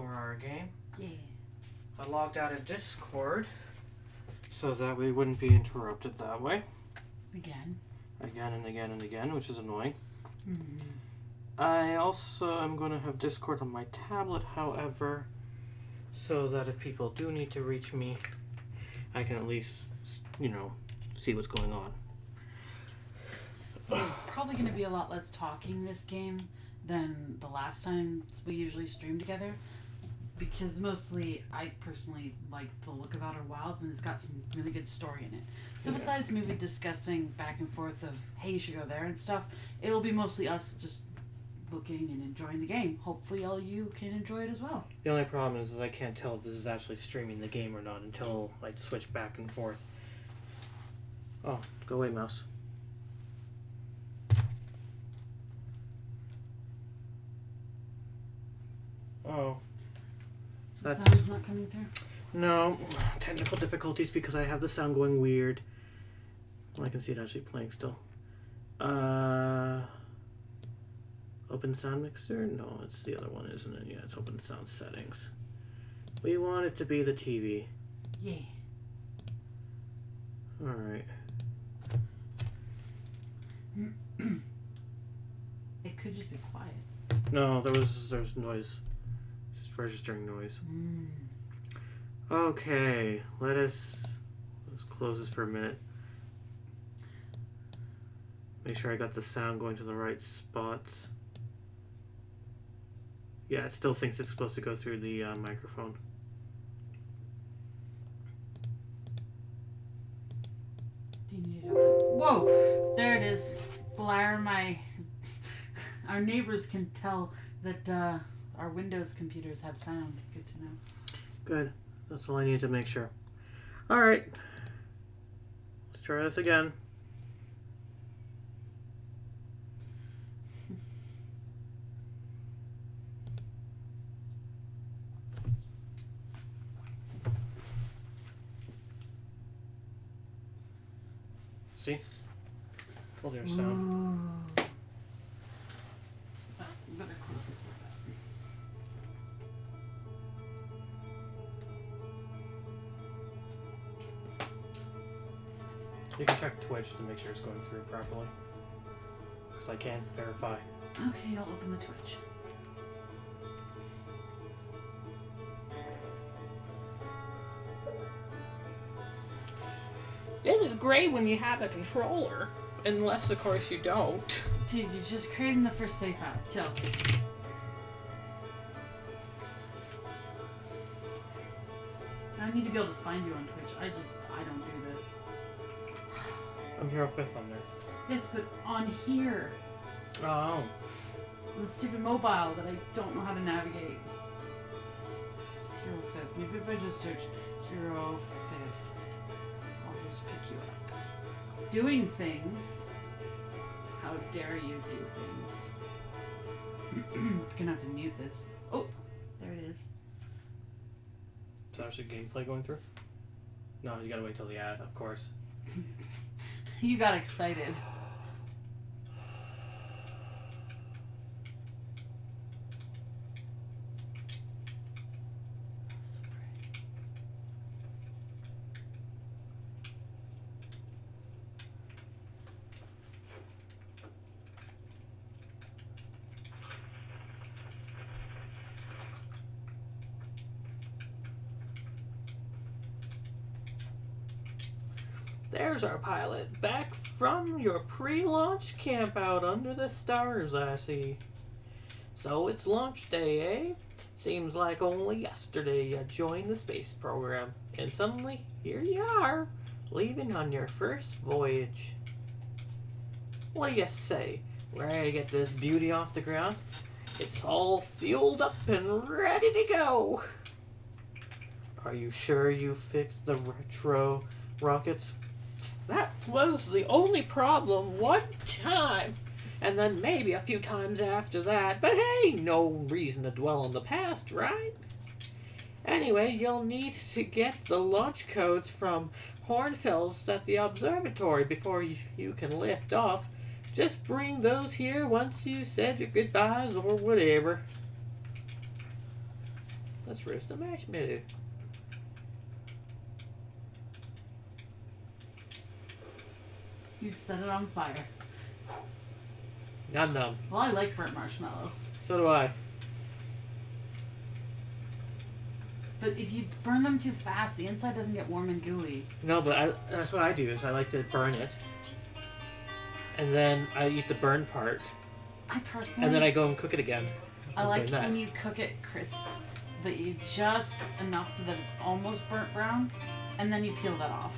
for our game. Yeah. I logged out of Discord so that we wouldn't be interrupted that way. Again. Again and again and again, which is annoying. Mm-hmm. I also am going to have Discord on my tablet, however, so that if people do need to reach me, I can at least, see what's going on. There's probably going to be a lot less talking this game than the last time we usually stream together, because mostly I personally like the look of Outer Wilds, and it's got some really good story in it. So besides maybe discussing back and forth of, hey, you should go there and stuff, it'll be mostly us just looking and enjoying the game. Hopefully all you can enjoy it as well. The only problem is I can't tell if this is actually streaming the game or not until I switch back and forth. Oh, go away, mouse. Oh. The sound's not coming through? No. Technical difficulties because I have the sound going weird. Well, I can see it actually playing still. Open sound mixer? No, it's the other one, isn't it? Yeah, it's open sound settings. We want it to be the TV. Yeah. Alright. It could just be quiet. No, there's noise. Just registering noise. Okay, let's close this for a minute. Make sure I got the sound going to the right spots. Yeah, it still thinks it's supposed to go through the microphone. Do you need to open? Whoa! There it is. Blair, our neighbors can tell that our Windows computers have sound. Good to know. Good. That's all I need to make sure. Alright. Let's try this again. See? Told you there's sound. Better close this up. You can check Twitch to make sure it's going through properly. Because I can't verify. Okay, I'll open the Twitch. This is great when you have a controller. Unless, of course, you don't. Dude, you're just creating the first safe out. Chill. I need to be able to find you on Twitch. I don't do this. I'm Hero5h on there. Yes, but on here. Oh. On the stupid mobile that I don't know how to navigate. Hero5h. Maybe if I just search Hero5h, I'll just pick you up. Doing things. How dare you do things? You're gonna have to mute this. Oh, there it is. Is that actually gameplay going through? No, you gotta wait till the ad, of course. You got excited. There's our pilot, back from your pre-launch camp out under the stars, I see. So it's launch day, eh? Seems like only yesterday you joined the space program, and suddenly, here you are, leaving on your first voyage. What do you say? Ready to get this beauty off the ground? It's all fueled up and ready to go. Are you sure you fixed the retro rockets? That was the only problem one time, and then maybe a few times after that, but hey, no reason to dwell on the past, right? Anyway, you'll need to get the launch codes from Hornfels at the observatory before you can lift off. Just bring those here once you said your goodbyes or whatever. Let's roast a marshmallow. You set it on fire. Nom nom. Well, I like burnt marshmallows. So do I. But if you burn them too fast, the inside doesn't get warm and gooey. No, but that's what I do, is I like to burn it. And then I eat the burn part. I personally... And then I go and cook it again. I like when you cook it crisp, but you just enough so that it's almost burnt brown, and then you peel that off.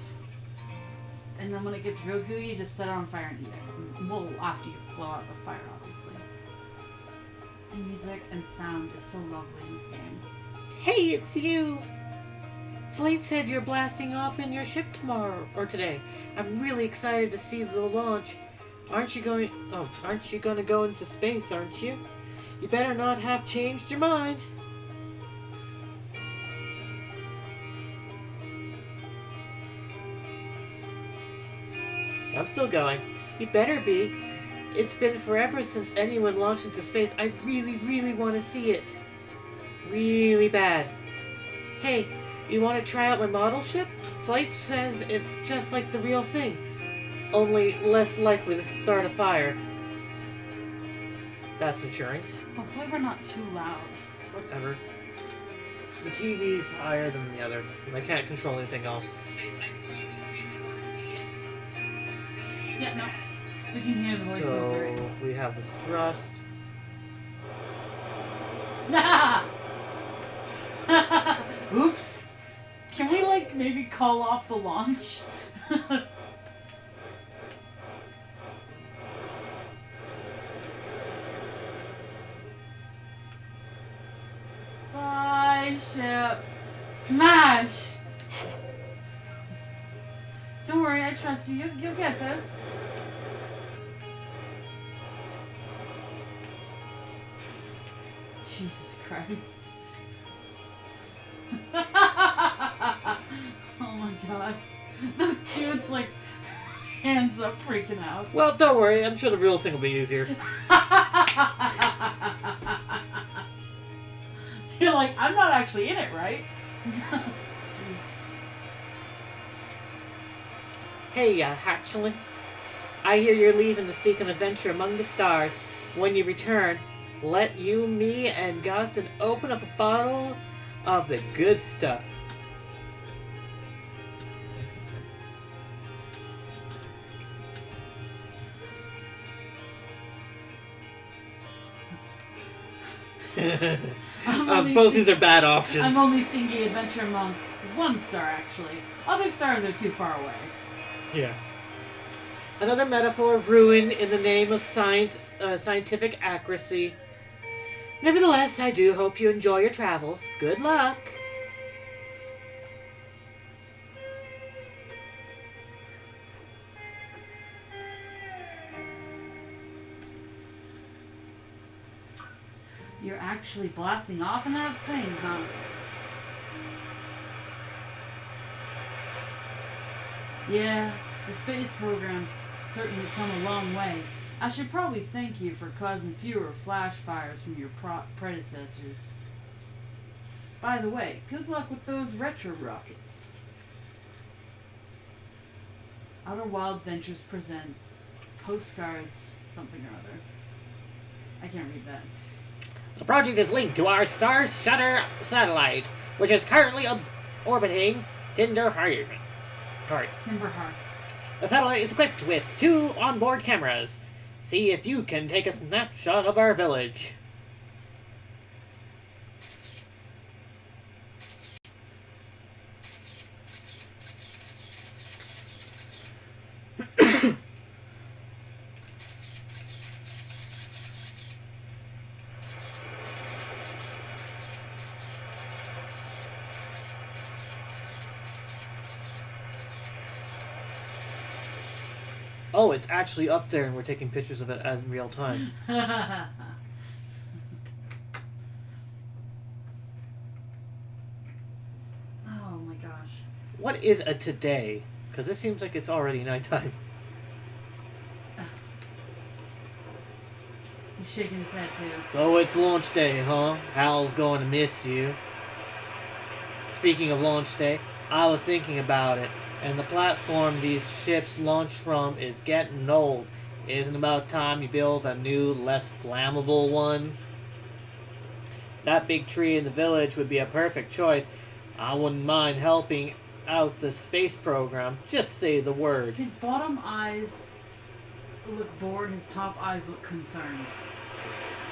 And then when it gets real gooey, you just set it on fire and eat it. Well, after you blow out the fire, obviously. The music and sound is so lovely in this game. Hey, it's you! Slate said you're blasting off in your ship tomorrow, or today. I'm really excited to see the launch. Aren't you going to go into space, aren't you? You better not have changed your mind. I'm still going. You better be. It's been forever since anyone launched into space. I really, really want to see it. Really bad. Hey, you want to try out my model ship? Slate says it's just like the real thing, only less likely to start a fire. That's ensuring. Hopefully we're not too loud. Whatever. The TV's higher than the other, and I can't control anything else. Yeah, no. We can hear the voice over it. So, we have the thrust. Oops. Can we, like, maybe call off the launch? Bye, ship. Smash! Don't worry, I trust you. You'll get this. Jesus Christ. Oh my god. The dude's like, hands up, freaking out. Well, don't worry. I'm sure the real thing will be easier. You're like, I'm not actually in it, right? Jeez. Hey, hatchling. I hear you're leaving to seek an adventure among the stars. When you return, let you, me, and Gostin open up a bottle of the good stuff. Both these are bad options. I'm only seeing the adventure amongst one star, actually. Other stars are too far away. Yeah. Another metaphor of ruin in the name of science, scientific accuracy. Nevertheless, I do hope you enjoy your travels. Good luck. You're actually blasting off in that thing, huh? Yeah, the space program's certainly come a long way. I should probably thank you for causing fewer flash fires from your predecessors. By the way, good luck with those retro rockets. Outer Wild Ventures presents postcards something or other. I can't read that. The project is linked to our Star Shutter satellite, which is currently orbiting Tinderhearth. Timberhearth. The satellite is equipped with 2 onboard cameras. See if you can take a snapshot of our village. Oh, it's actually up there and we're taking pictures of it in real time. Oh my gosh. What is a today? Because this seems like it's already nighttime. He's shaking his head too. So it's launch day, huh? Hal's going to miss you. Speaking of launch day, I was thinking about it, and the platform these ships launch from is getting old. Isn't it about time you build a new, less flammable one? That big tree in the village would be a perfect choice. I wouldn't mind helping out the space program. Just say the word. His bottom eyes look bored, his top eyes look concerned.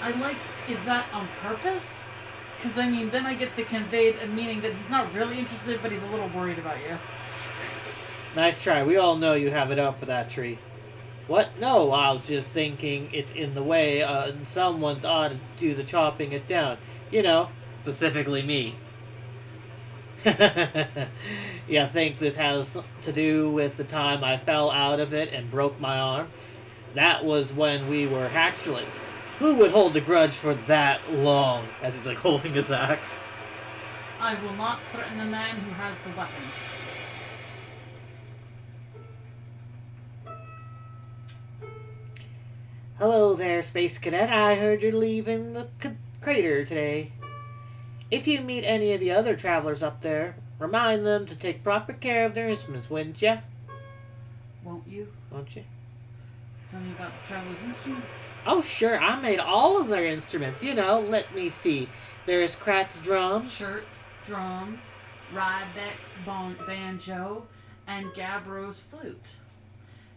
I like, is that on purpose? Because, I mean, then I get the conveyed meaning that he's not really interested, but he's a little worried about you. Nice try. We all know you have it out for that tree. What? No, I was just thinking it's in the way, and someone's ought to do the chopping it down. You know, specifically me. You think this has to do with the time I fell out of it and broke my arm? That was when we were hatchlings. Who would hold a grudge for that long? As he's like holding his axe. I will not threaten the man who has the weapon. Hello there, Space Cadet. I heard you're leaving the crater today. If you meet any of the other travelers up there, remind them to take proper care of their instruments, wouldn't ya? Won't you? Won't you? Tell me about the traveler's instruments. Oh, sure. I made all of their instruments. You know, let me see. There's Krat's drums. Shirts, drums, Rybeck's banjo, and Gabbro's flute.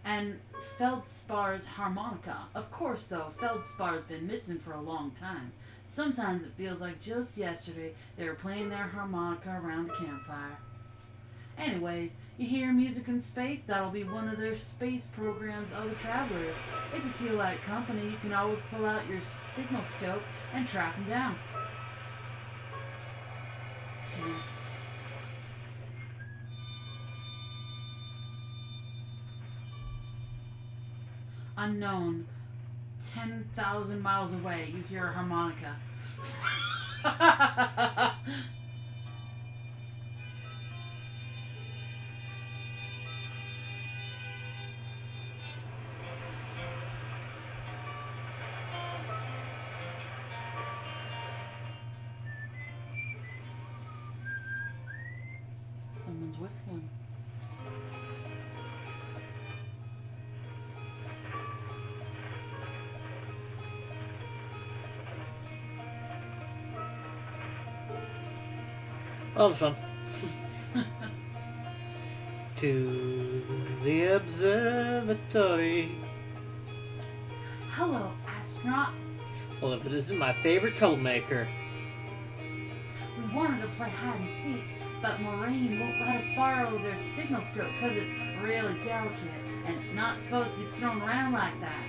And Feldspar's harmonica. Of course, though, Feldspar's been missing for a long time. Sometimes it feels like just yesterday they were playing their harmonica around the campfire. Anyways, you hear music in space? That'll be one of their space program's other travelers. If you feel like company, you can always pull out your signal scope and track them down. Yes. Unknown, 10,000 miles away, you hear a harmonica. Someone's whistling. Oh, it was fun. To the observatory. Hello, astronaut. Well, if it isn't my favorite troublemaker. We wanted to play hide and seek, but Moraine won't let us borrow their signal scope because it's really delicate and not supposed to be thrown around like that.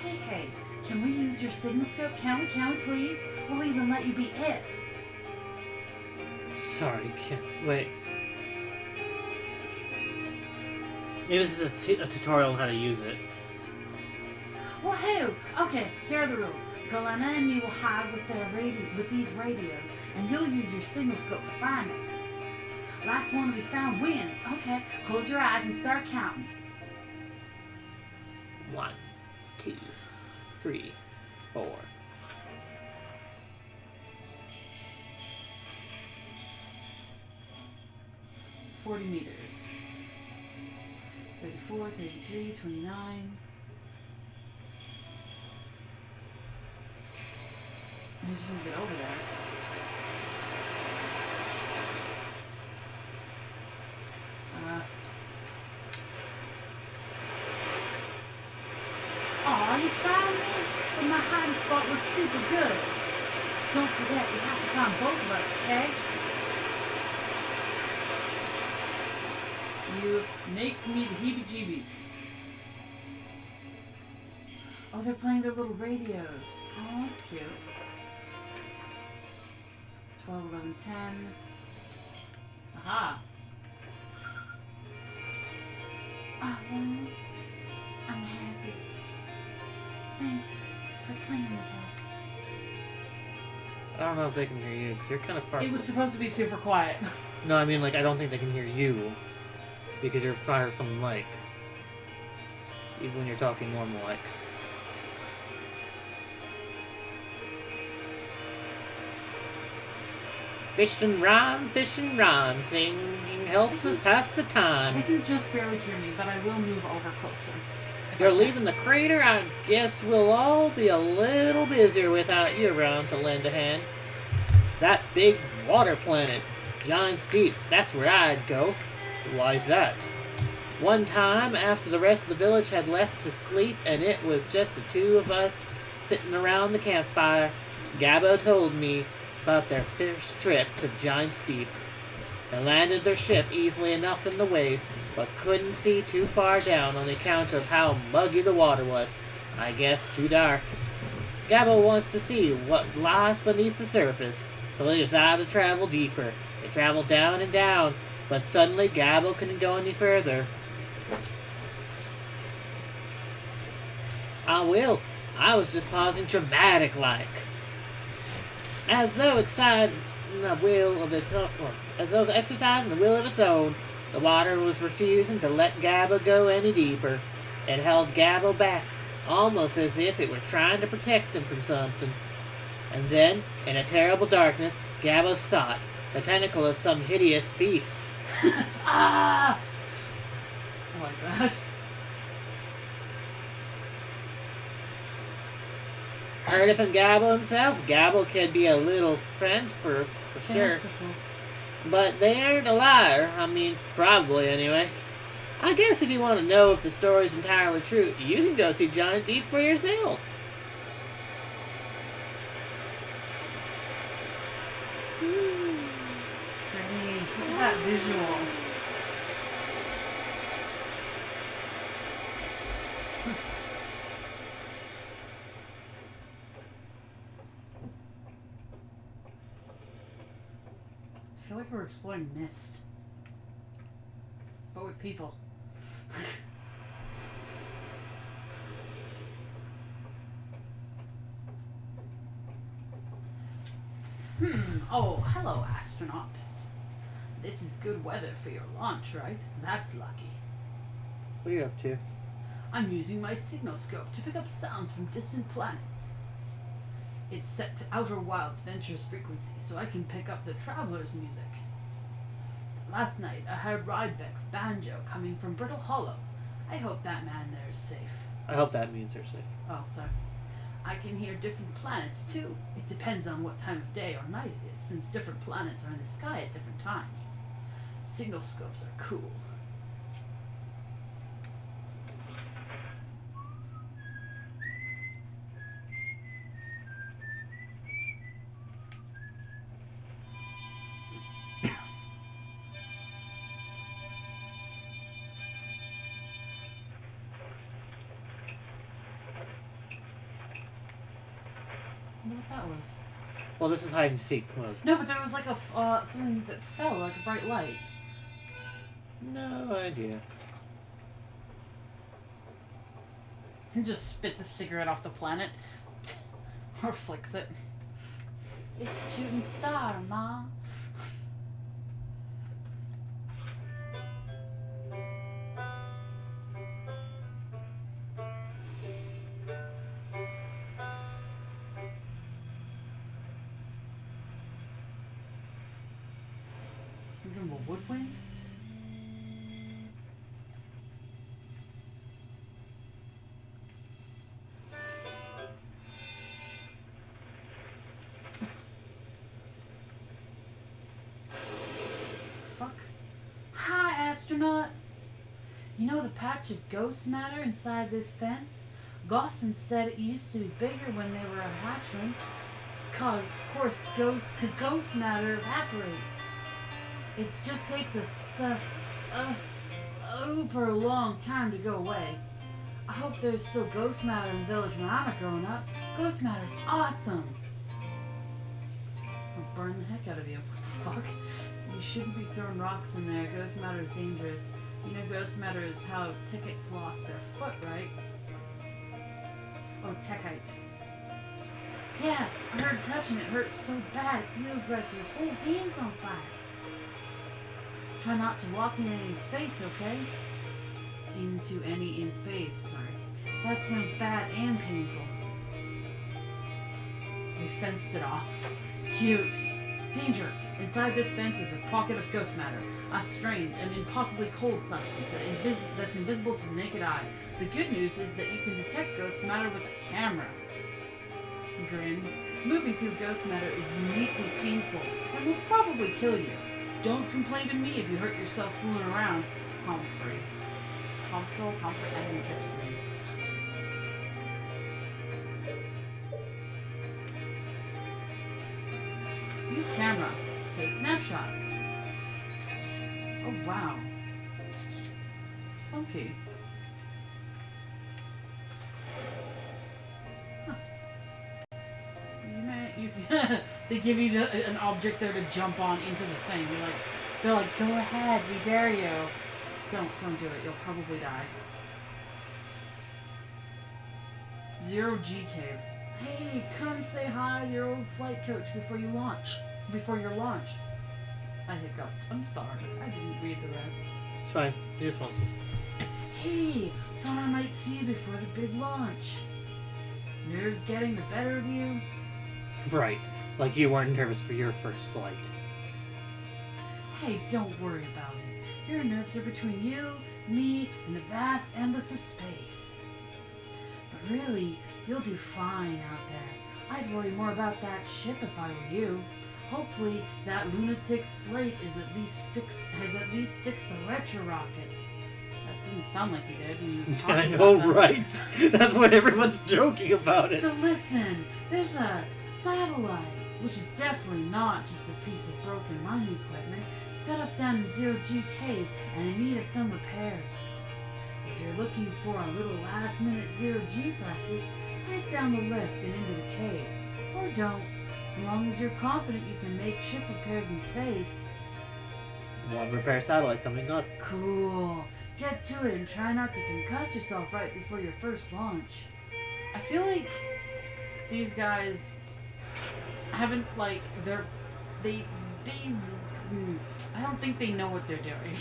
Hey, can we use your signal scope? Can we please? We'll even let you be it. Sorry, can't. Wait. Maybe this is a tutorial on how to use it. Woohoo! Okay, here are the rules. Galena and me will hide with these radios, and you'll use your signal scope to find us. Last one to be found wins. Okay, close your eyes and start counting. 1, 2, 3, 4. 40 meters. 34, 33, 29. I just need to get over there. Aw, you found me? But my hiding spot was super good. Don't forget, you have to find both of us, okay? You make me the heebie-jeebies. Oh, they're playing their little radios. Oh, that's cute. 12, 11, 10. Aha. Oh, well, I'm happy. Thanks for playing with us. I don't know if they can hear you, because you're kind of far. It was supposed to be super quiet. No, I mean, like, I don't think they can hear you. Because you're far from the mic. Even when you're talking normal, like. fish and rhyme, singing helps us pass the I time. can just barely hear me, but I will move over closer. You're leaving the crater? I guess we'll all be a little busier without you around to lend a hand. That big water planet, Giant's Deep, that's where I'd go. Why's that? One time, after the rest of the village had left to sleep and it was just the two of us sitting around the campfire, Gabbo told me about their first trip to Giant's Deep. They landed their ship easily enough in the waves, but couldn't see too far down on account of how muggy the water was. I guess too dark. Gabbo wants to see what lies beneath the surface, so they decided to travel deeper. They traveled down and down, but suddenly Gabbo couldn't go any further. I was just pausing dramatic like. As though excited the will of its own, as though exercising the will of its own, the water was refusing to let Gabbo go any deeper. It held Gabbo back, almost as if it were trying to protect him from something. And then, in a terrible darkness, Gabbo saw it, the tentacle of some hideous beast. Ah! I like that. Heard it from Gabbo himself. Gabbo could be a little friend for sure. Fanciful. But they aren't a liar. I mean, probably anyway. I guess if you want to know if the story's entirely true, you can go see Giant Deep for yourself. Pretty. Look at that visual. I feel like we're exploring Mist. But with people. Oh, hello, astronaut. This is good weather for your launch, right? That's lucky. What are you up to? I'm using my signal scope to pick up sounds from distant planets. It's set to Outer Wilds Venture's frequency, so I can pick up the traveler's music. Last night, I heard Rydbeck's banjo coming from Brittle Hollow. I hope that man there is safe. I hope that means they're safe. Oh, sorry. I can hear different planets, too. It depends on what time of day or night it is, since different planets are in the sky at different times. Signal scopes are cool. I wonder what that was. Well, this is hide and seek mode. No, but there was like a something that fell, like a bright light. No idea. He just spits a cigarette off the planet. Or flicks it. It's shooting star, Ma. Can we give him a woodwind? Fuck. Hi, astronaut. You know the patch of ghost matter inside this fence? Gosson said it used to be bigger when they were a hatchling. Cause ghost matter evaporates. It just takes a super long time to go away. I hope there's still ghost matter in the village when I'm growing up. Ghost matter's awesome. I'll burn the heck out of you. What the fuck? You shouldn't be throwing rocks in there. Ghost matter is dangerous. You know ghost matter is how Tickets lost their foot, right? Oh, Techite. Yeah, I heard touching it hurts so bad. It feels like your whole hand's on fire. Try not to walk in any space, okay? Into any in space, sorry. That sounds bad and painful. We fenced it off. Cute. Danger! Inside this fence is a pocket of ghost matter, a strange and impossibly cold substance that's invisible to the naked eye. The good news is that you can detect ghost matter with a camera. Grin. Moving through ghost matter is uniquely painful and will probably kill you. Don't complain to me if you hurt yourself fooling around. Humphrey. Humphrey, I didn't catch his name. Use camera. Take snapshot. Oh wow. Funky. Huh. They give you an object there to jump on into the thing. They're like, go ahead, we dare you. Don't do it. You'll probably die. Zero G Cave. Hey, come say hi to your old flight coach before your launch. I hiccuped. I'm sorry. I didn't read the rest. It's fine. He just wants to. Hey, thought I might see you before the big launch. Nerves getting the better of you? Right. Like you weren't nervous for your first flight. Hey, don't worry about it. Your nerves are between you, me, and the vast endless of space. But really, you'll do fine out there. I'd worry more about that ship if I were you. Hopefully, that lunatic slate has at least fixed the retro rockets. That didn't sound like he did when he was talking I know, about them. right? That's what everyone's joking about it. So listen, there's a satellite, which is definitely not just a piece of broken mining equipment, set up down in Zero G Cave and in need of some repairs. If you're looking for a little last-minute Zero G practice, head down the lift and into the cave. Or don't, so long as you're confident you can make ship repairs in space. One repair satellite coming up. Cool. Get to it and try not to concuss yourself right before your first launch. I feel like these guys haven't, like, I don't think they know what they're doing.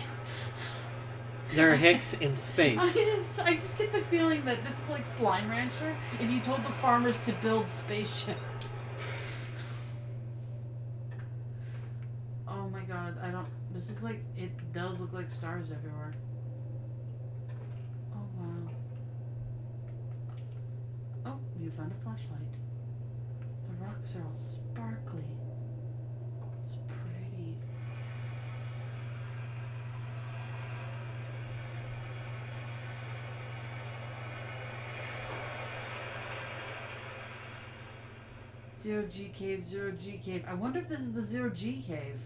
They're Hicks in space. I just get the feeling that this is like Slime Rancher if you told the farmers to build spaceships. Oh my god, this is like, it does look like stars everywhere. Oh wow. Oh, you found a flashlight. The rocks are all sparkly. It's pretty. Zero G Cave, Zero G Cave. I wonder if this is the Zero G Cave.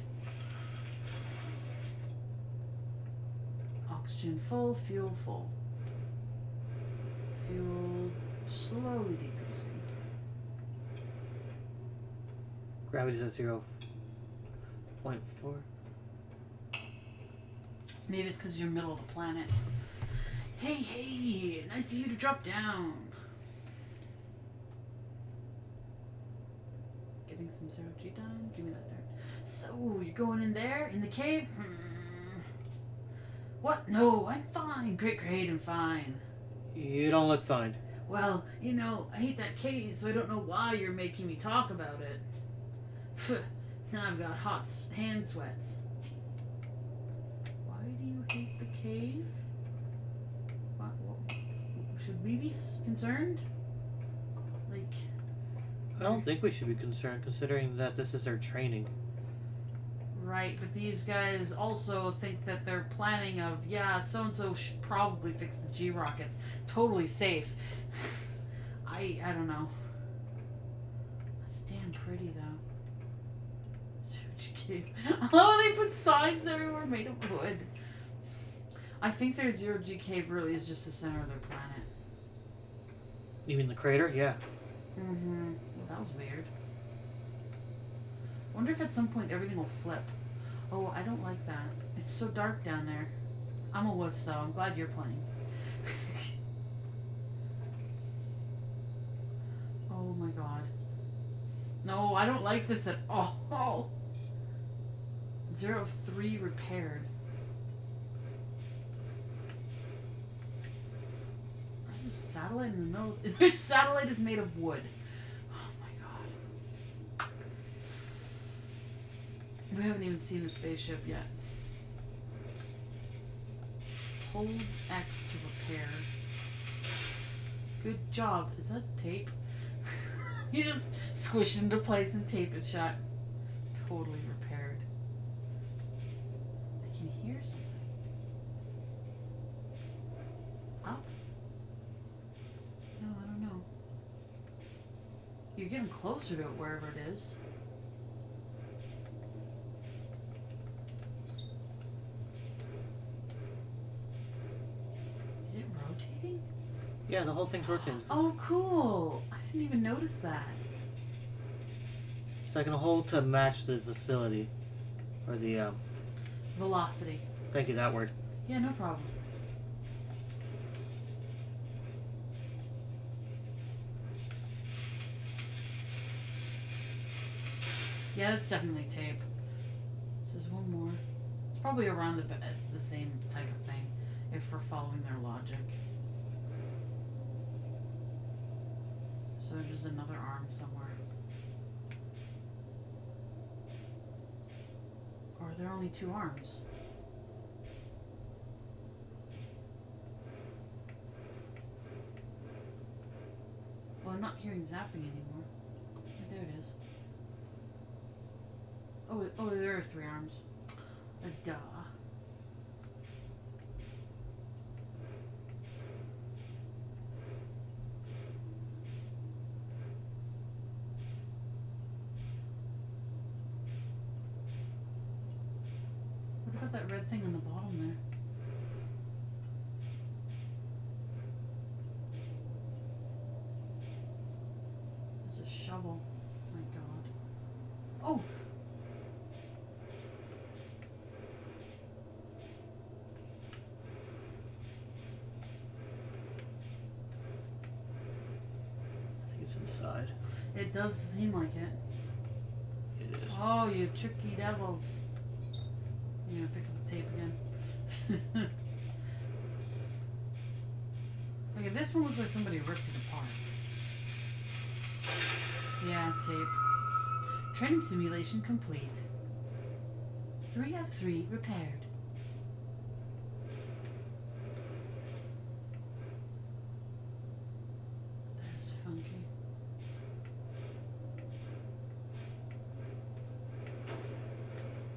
Oxygen full, fuel full. Fuel slowly decreasing. Gravity's at 0.4. Maybe it's because you're middle of the planet. Hey, nice of you to drop down. Getting some Zero G done? Give me that there. So, you're going in there? In the cave? What? No, I'm fine. Great, I'm fine. You don't look fine. Well, I hate that cave, so I don't know why you're making me talk about it. Now I've got hot hand sweats. Why do you hate the cave? What, should we be concerned? Like... I don't think we should be concerned, considering that this is their training. Right, but these guys also think that they're planning of, yeah, so-and-so should probably fix the G-rockets. Totally safe. I don't know. It's damn pretty, though. Oh, they put signs everywhere made of wood. I think their Zero G Cave really is just the center of their planet. You mean the crater? Yeah. Mm-hmm. Well, that was weird. Wonder if at some point everything will flip. Oh, I don't like that. It's so dark down there. I'm a wuss, though. I'm glad you're playing. Oh my god. No, I don't like this at all. 03 repaired. There's a satellite in the middle. Their satellite is made of wood. Oh my god. We haven't even seen the spaceship yet. Hold X to repair. Good job. Is that tape? You just squish it into place and tape it shut. Totally repaired. I can hear something. Up? No, I don't know. You're getting closer to it wherever it is. Is it rotating? Yeah, the whole thing's rotating. Oh, cool. I didn't even notice that. So I can hold to match the facility. Or the, Velocity. Thank you, that word. Yeah, no problem. Yeah, that's definitely tape. There's one more. It's probably around the same type of thing, if we're following their logic. So there's another arm somewhere. Or are there only 2 arms? Well, I'm not hearing zapping anymore. Oh, there it is. Oh, there are 3 arms. Duh. What about that red thing on the bottom there? There's a shovel. My God. Oh! I think it's inside. It does seem like it. It is. Oh, you tricky devils. I'm gonna fix the tape again. Okay, this one looks like somebody ripped it apart. Yeah, tape. Training simulation complete. 3 of 3 repaired. That is funky.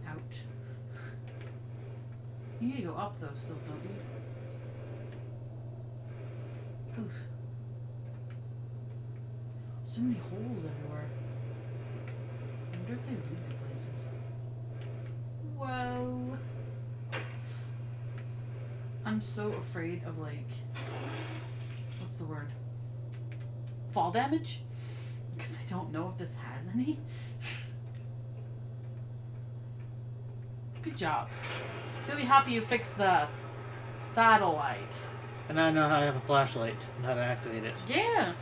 Ouch. You need to go up though still, don't you? Oof. So many holes everywhere. I wonder if they lead to places. Whoa. I'm so afraid of, like, what's the word? Fall damage? Because I don't know if this has any. Good job. Feel happy you fixed the satellite. And now I know how to have a flashlight and how to activate it. Yeah,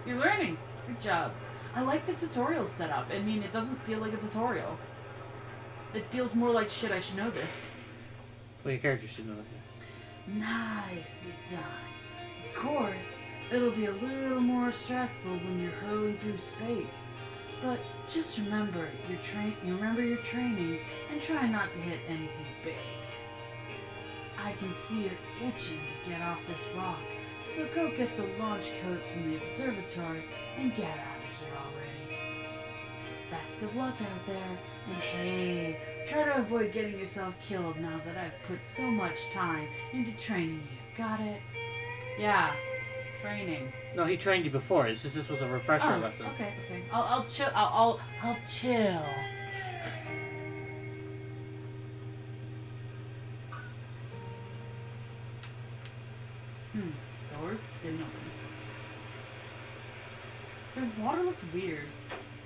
you're learning. Good job. I like the tutorial setup. I mean, it doesn't feel like a tutorial. It feels more like, shit, I should know this. Well, your character should know that. Nicely done. Of course, it'll be a little more stressful when you're hurling through space. But just remember your training and try not to hit anything big. I can see you're itching to get off this rock, so go get the launch codes from the observatory and get out of here already. Best of luck out there, and hey, try to avoid getting yourself killed now that I've put so much time into training you. Got it? Yeah, training. No, he trained you before. It's just this was a refresher lesson. Okay. I'll chill. I'll chill. Doors didn't open. The water looks weird.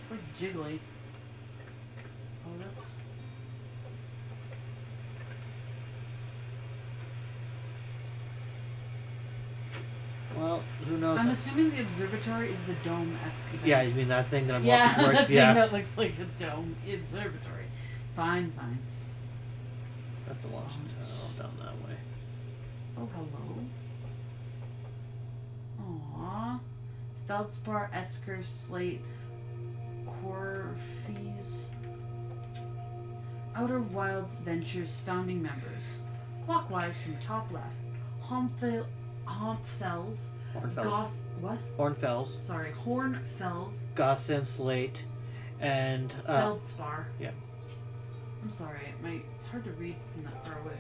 It's like jiggly. Oh, that's. Well, who knows? I'm assuming the observatory is the dome-esque thing. Yeah, you mean that thing that I'm Yeah, walking towards? that Yeah. thing that looks like a dome observatory. Fine. That's the launch tunnel down that way. Oh, hello. Aww. Feldspar, Esker, Slate, Corfees. Outer Wilds Ventures founding members. Clockwise from top left. Hornfels. Hornfels. Goss and Slate. And Feldspar. yeah. I'm sorry, it's hard to read from that far away.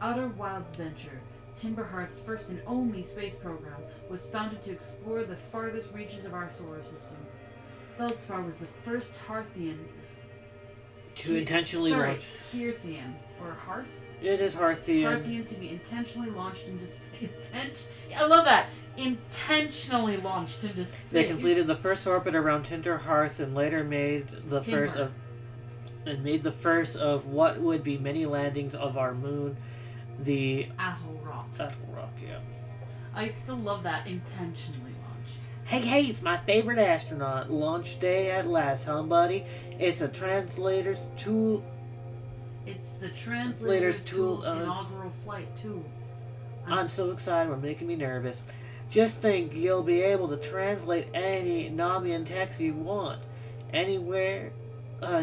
Outer Wilds Venture, Timberheart's first and only space program, was founded to explore the farthest reaches of our solar system. Feldspar was the first Hearthian to intentionally launch. Hearthian or Hearth. It is Hearthian. Hearthian to be intentionally launched into space. I love that. Intentionally launched into space. They completed the first orbit around Tinder Hearth and later made the first of what would be many landings of our moon, the Atoll Rock. Atoll Rock, yeah. I still love that. Intentionally launched. Hey, it's my favorite astronaut. Launch day at last, huh, buddy? It's a translator's tool. It's the translator's tool's tool. Inaugural flight, too. I'm so excited. We're making me nervous. Just think, you'll be able to translate any Namian text you want, anywhere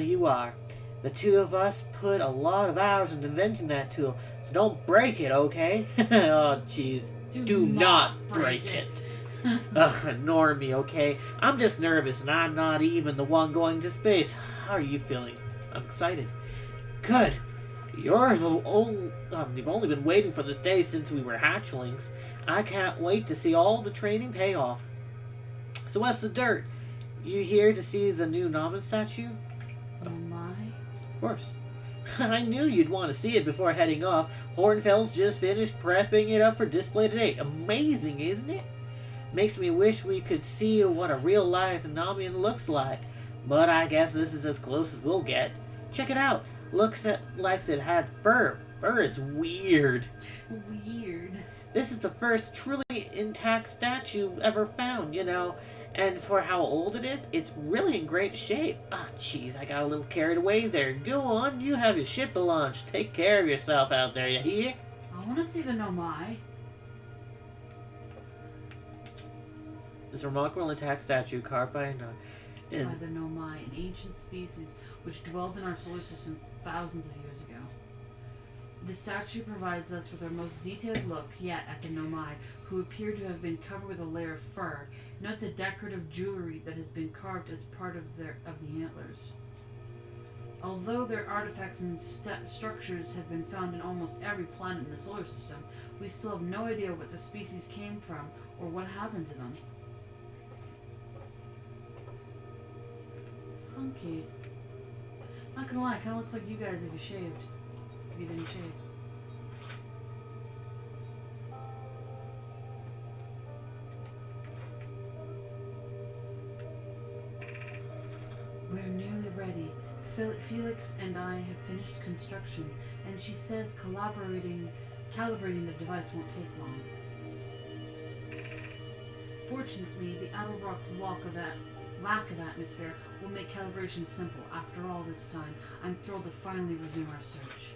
you are. The two of us put a lot of hours into inventing that tool, so don't break it, okay? Oh, jeez. Do not break it. Ignore me, okay? I'm just nervous, and I'm not even the one going to space. How are you feeling? I'm excited. Good. You've only been waiting for this day since we were hatchlings. I can't wait to see all the training pay off. So what's the dirt? You here to see the new Namen statue? Oh my. Of course. I knew you'd want to see it before heading off. Hornfels just finished prepping it up for display today. Amazing, isn't it? Makes me wish we could see what a real-life Namian looks like. But I guess this is as close as we'll get. Check it out. Looks like it had fur. Fur is weird. Weird. This is the first truly intact statue ever found, you know. And for how old it is, it's really in great shape. Ah, jeez, I got a little carried away there. Go on, you have your ship to launch. Take care of yourself out there, you hear? I want to see the Nomai. This remarkable intact statue carved by the Nomai, an ancient species which dwelled in our solar system thousands of years ago. The statue provides us with our most detailed look yet at the Nomai, who appear to have been covered with a layer of fur. Note the decorative jewelry that has been carved as part of the antlers. Although their artifacts and structures have been found in almost every planet in the solar system, we still have no idea what the species came from or what happened to them. Funky. Not gonna lie, it kinda looks like you guys if you shaved. If you didn't shave. We're nearly ready. Felix and I have finished construction, and she says calibrating the device won't take long. Fortunately, the Atoll Rock's lack of atmosphere will make calibration simple. After all this time, I'm thrilled to finally resume our search.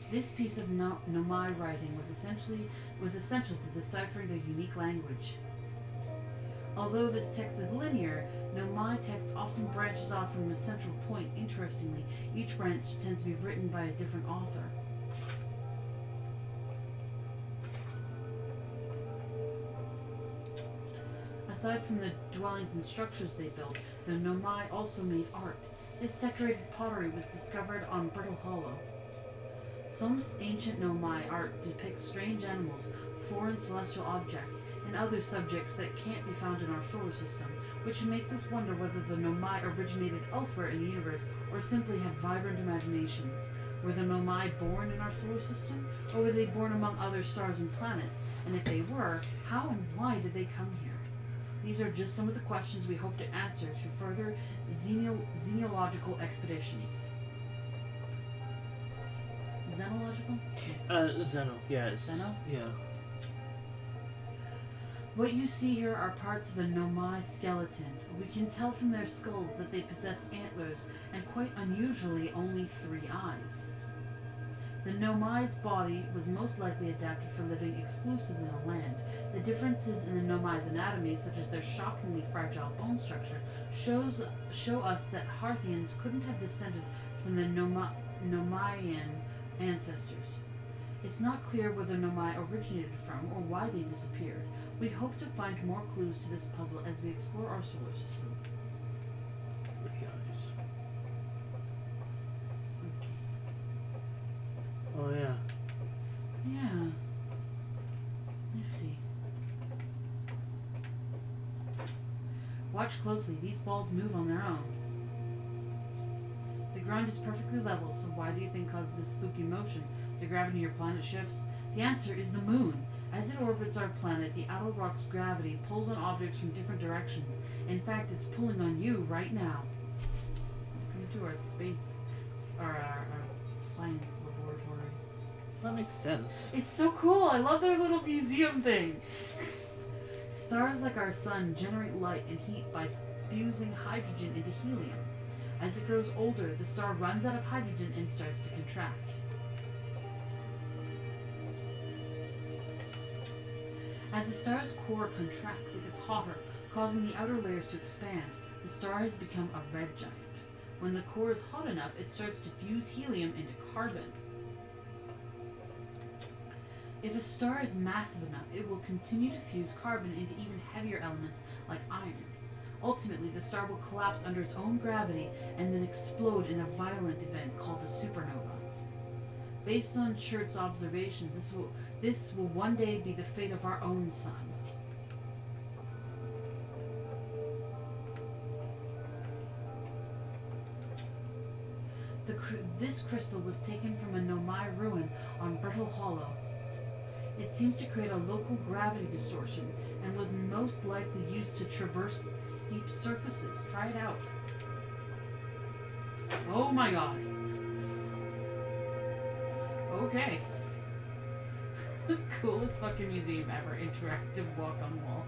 This piece of Nomai writing was essential to deciphering their unique language. Although this text is linear, Nomai text often branches off from a central point. Interestingly, each branch tends to be written by a different author. Aside from the dwellings and structures they built, the Nomai also made art. This decorated pottery was discovered on Brittle Hollow. Some ancient Nomai art depicts strange animals, foreign celestial objects, and other subjects that can't be found in our solar system, which makes us wonder whether the Nomai originated elsewhere in the universe or simply had vibrant imaginations. Were the Nomai born in our solar system, or were they born among other stars and planets? And if they were, how and why did they come here? These are just some of the questions we hope to answer through further xenological expeditions. Xenological? Xeno, yeah. Xeno? Yeah. What you see here are parts of the Nomai skeleton. We can tell from their skulls that they possess antlers and, quite unusually, only 3 eyes. The Nomai's body was most likely adapted for living exclusively on land. The differences in the Nomai's anatomy, such as their shockingly fragile bone structure, show us that Harthians couldn't have descended from the Nomaian ancestors. It's not clear where the Nomai originated from or why they disappeared. We hope to find more clues to this puzzle as we explore our solar system. Oh, yeah. Yeah. Nifty. Watch closely. These balls move on their own. The ground is perfectly level, so why do you think causes this spooky motion? The gravity of your planet shifts? The answer is the moon. As it orbits our planet, the outer rock's gravity pulls on objects from different directions. In fact, it's pulling on you right now. Come to our space, our science laboratory. That makes sense. It's so cool. I love their little museum thing. Stars like our sun generate light and heat by fusing hydrogen into helium. As it grows older, the star runs out of hydrogen and starts to contract. As the star's core contracts, it gets hotter, causing the outer layers to expand. The star has become a red giant. When the core is hot enough, it starts to fuse helium into carbon. If a star is massive enough, it will continue to fuse carbon into even heavier elements like iron. Ultimately, the star will collapse under its own gravity and then explode in a violent event called a supernova. Based on Chert's observations, this will one day be the fate of our own sun. This crystal was taken from a Nomai ruin on Brittle Hollow. It seems to create a local gravity distortion and was most likely used to traverse steep surfaces. Try it out. Oh my god. Okay. Coolest fucking museum ever. Interactive walk on walls.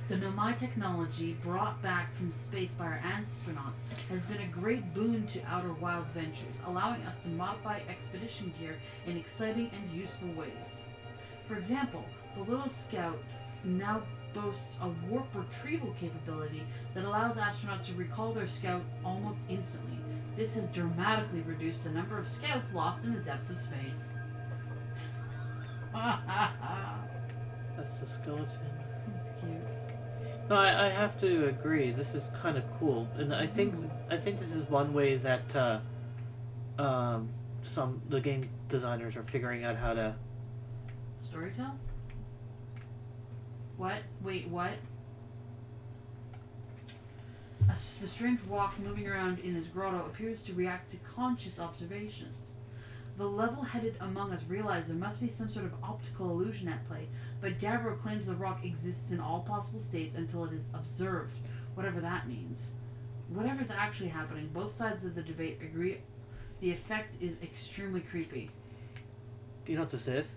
The Nomai technology brought back from space by our astronauts has been a great boon to Outer Wilds ventures, allowing us to modify expedition gear in exciting and useful ways. For example, the Little Scout now boasts a warp retrieval capability that allows astronauts to recall their scout almost instantly. This has dramatically reduced the number of scouts lost in the depths of space. That's the skeleton. That's cute. No, I have to agree. This is kind of cool, and I think this is one way that the game designers are figuring out how to Storytell? What? Wait, what? The strange walk moving around in his grotto appears to react to conscious observations. The level-headed among us realize there must be some sort of optical illusion at play, but Gabbro claims the rock exists in all possible states until it is observed, whatever that means. Whatever's actually happening, both sides of the debate agree the effect is extremely creepy. You know what this is?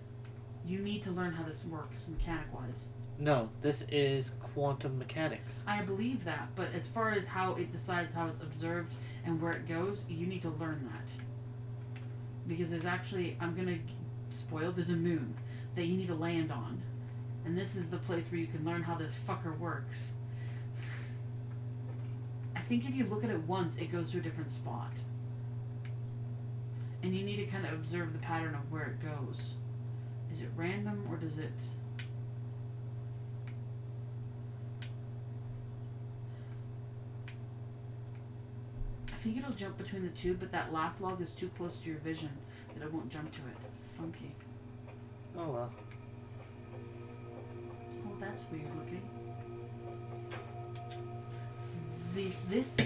You need to learn how this works, mechanic-wise. No, this is quantum mechanics. I believe that, but as far as how it decides how it's observed and where it goes, you need to learn that. Because there's actually, I'm gonna spoil, there's a moon that you need to land on. And this is the place where you can learn how this fucker works. I think if you look at it once, it goes to a different spot. And you need to kind of observe the pattern of where it goes. Is it random or does it... I think it'll jump between the two, but that last log is too close to your vision that it won't jump to it. Funky. Oh well. Oh, that's weird looking. This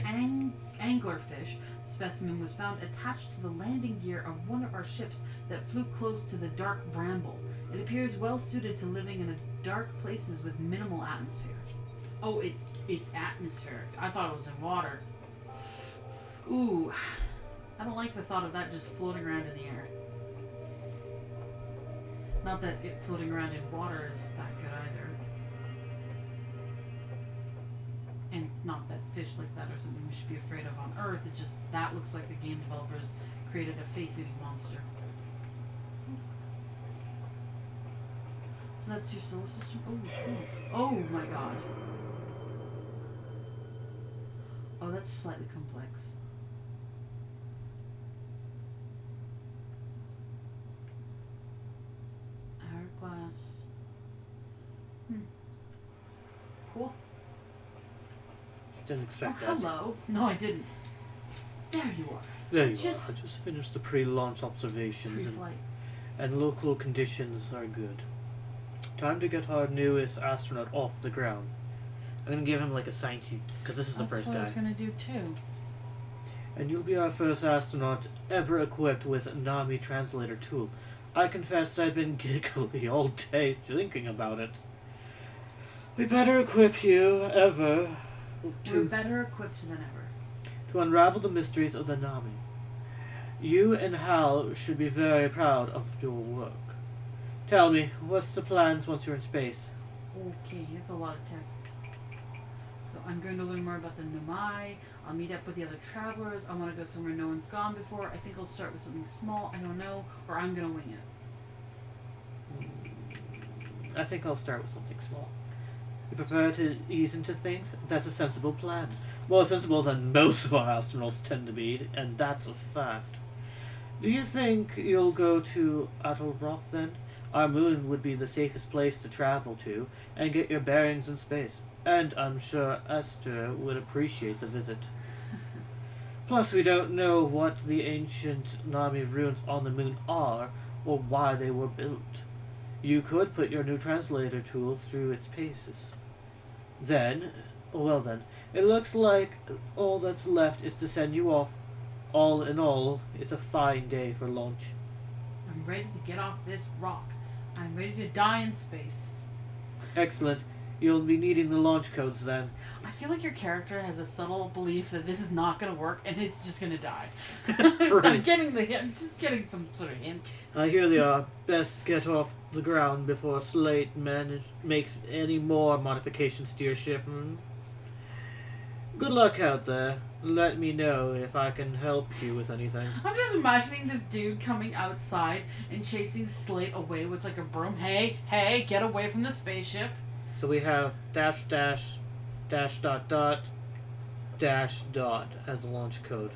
anglerfish specimen was found attached to the landing gear of one of our ships that flew close to the dark bramble. It appears well suited to living in dark places with minimal atmosphere. Oh, it's atmospheric. I thought it was in water. Ooh, I don't like the thought of that just floating around in the air. Not that it floating around in water is that good either. And not that fish creatures like that are something we should be afraid of on Earth. It's just that looks like the game developers created a face-eating monster. So that's your solar system? Oh my god. Oh, that's slightly complex. Hourglass. Cool. Didn't expect that. Hello. No, I didn't. There you are. There you are. I just finished the pre-launch observations, Pre-flight. and local conditions are good. Time to get our newest astronaut off the ground. I'm gonna give him like a sign sheet because this is the first That's what I guy. was gonna do too. And you'll be our first astronaut ever equipped with a Nami translator tool. I confess I've been giggly all day thinking about it. We better equip you ever We're better equipped than ever. to unravel the mysteries of the Nami. You and Hal should be very proud of your work. Tell me, what's the plans once you're in space? Okay, that's a lot of text. So I'm going to learn more about the Nomai. I'll meet up with the other travelers. I want to go somewhere no one's gone before. I think I'll start with something small. I don't know, or I'm gonna wing it. I think I'll start with something small. You prefer to ease into things? That's a sensible plan. More sensible than most of our astronauts tend to be, and that's a fact. Do you think you'll go to Atoll Rock then? Our moon would be the safest place to travel to and get your bearings in space. And I'm sure Esther would appreciate the visit. Plus, we don't know what the ancient Nami ruins on the moon are or why they were built. You could put your new translator tool through its paces. Then, it looks like all that's left is to send you off. All in all, it's a fine day for launch. I'm ready to get off this rock. I'm ready to die in space. Excellent. You'll be needing the launch codes then. I feel like your character has a subtle belief that this is not going to work and it's just going to die. I'm just getting some sort of hints. I hear they are. Best get off the ground before Slate makes any more modifications to your ship. Good luck out there. Let me know if I can help you with anything. I'm just imagining this dude coming outside and chasing Slate away with like a broom. Hey, get away from the spaceship. So we have dash as the launch code.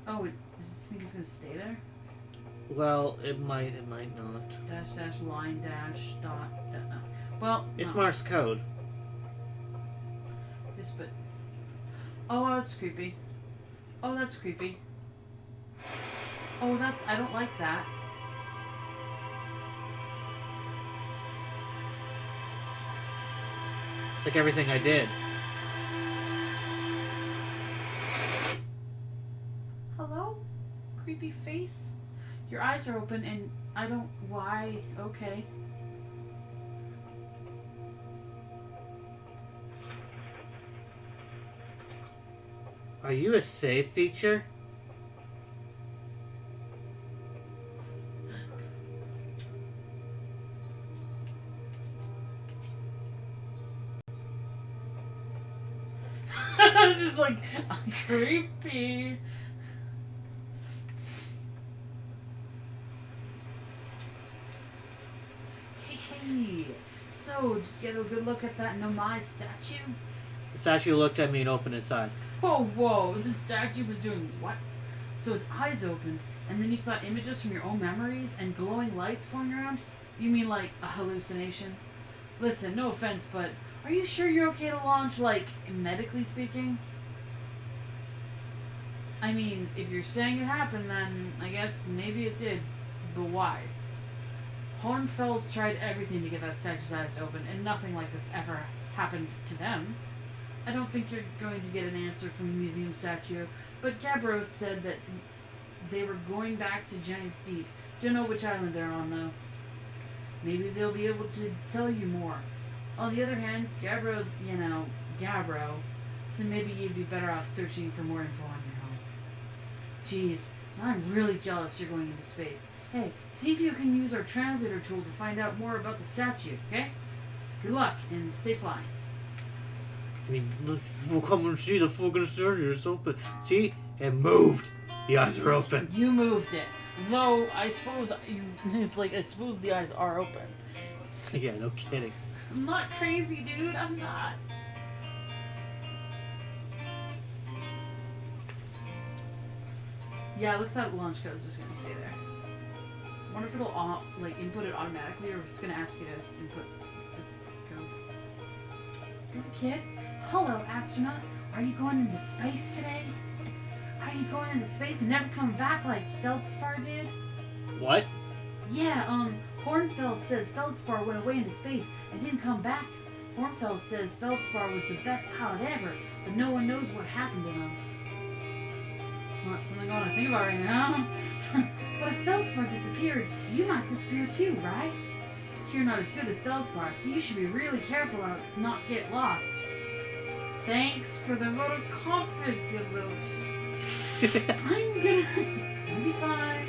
Oh, does this think he's going to stay there? Well, it might not. Dash line dash dot. Well, It's no. Morse code. Yes, but. Oh, that's creepy. Oh, that's creepy. Oh, that's. I don't like that. It's like everything I did. Hello? Creepy face? Your eyes are open and I don't. Why? Okay. Are you a save feature? I was just like, creepy. Hey, so, did you get a good look at that Nomai statue? The statue looked at me and opened its eyes. Whoa, the statue was doing what? So its eyes opened, and then you saw images from your own memories and glowing lights flying around? You mean like a hallucination? Listen, no offense, but are you sure you're okay to launch, like, medically speaking? I mean, if you're saying it happened, then I guess maybe it did. But why? Hornfels tried everything to get that statue's eyes to open, and nothing like this ever happened to them. I don't think you're going to get an answer from the museum statue, but Gabros said that they were going back to Giant's Deep. Don't know which island they're on, though. Maybe they'll be able to tell you more. On the other hand, Gabro, so maybe you'd be better off searching for more info on your own. Jeez, I'm really jealous you're going into space. Hey, see if you can use our translator tool to find out more about the statue, okay? Good luck, and safe flying. I mean, we'll come and see the fucking surgery. It's open. See? It moved. The eyes are open. You moved it. Though, I suppose it's like, I suppose the eyes are open. Yeah, no kidding. I'm not crazy, dude. I'm not. Yeah, it looks like launch code is just going to stay there. I wonder if it'll, like, input it automatically or if it's going to ask you to input the code. Is this a kid? Hello, astronaut. Are you going into space today? Are you going into space and never come back like Feldspar did? What? Yeah, Hornfeld says Feldspar went away into space and didn't come back. Hornfeld says Feldspar was the best pilot ever, but no one knows what happened to him. It's not something I want to think about right now. But if Feldspar disappeared, you might disappear too, right? You're not as good as Feldspar, so you should be really careful and not get lost. Thanks for the vote of confidence, you little it's gonna be fine.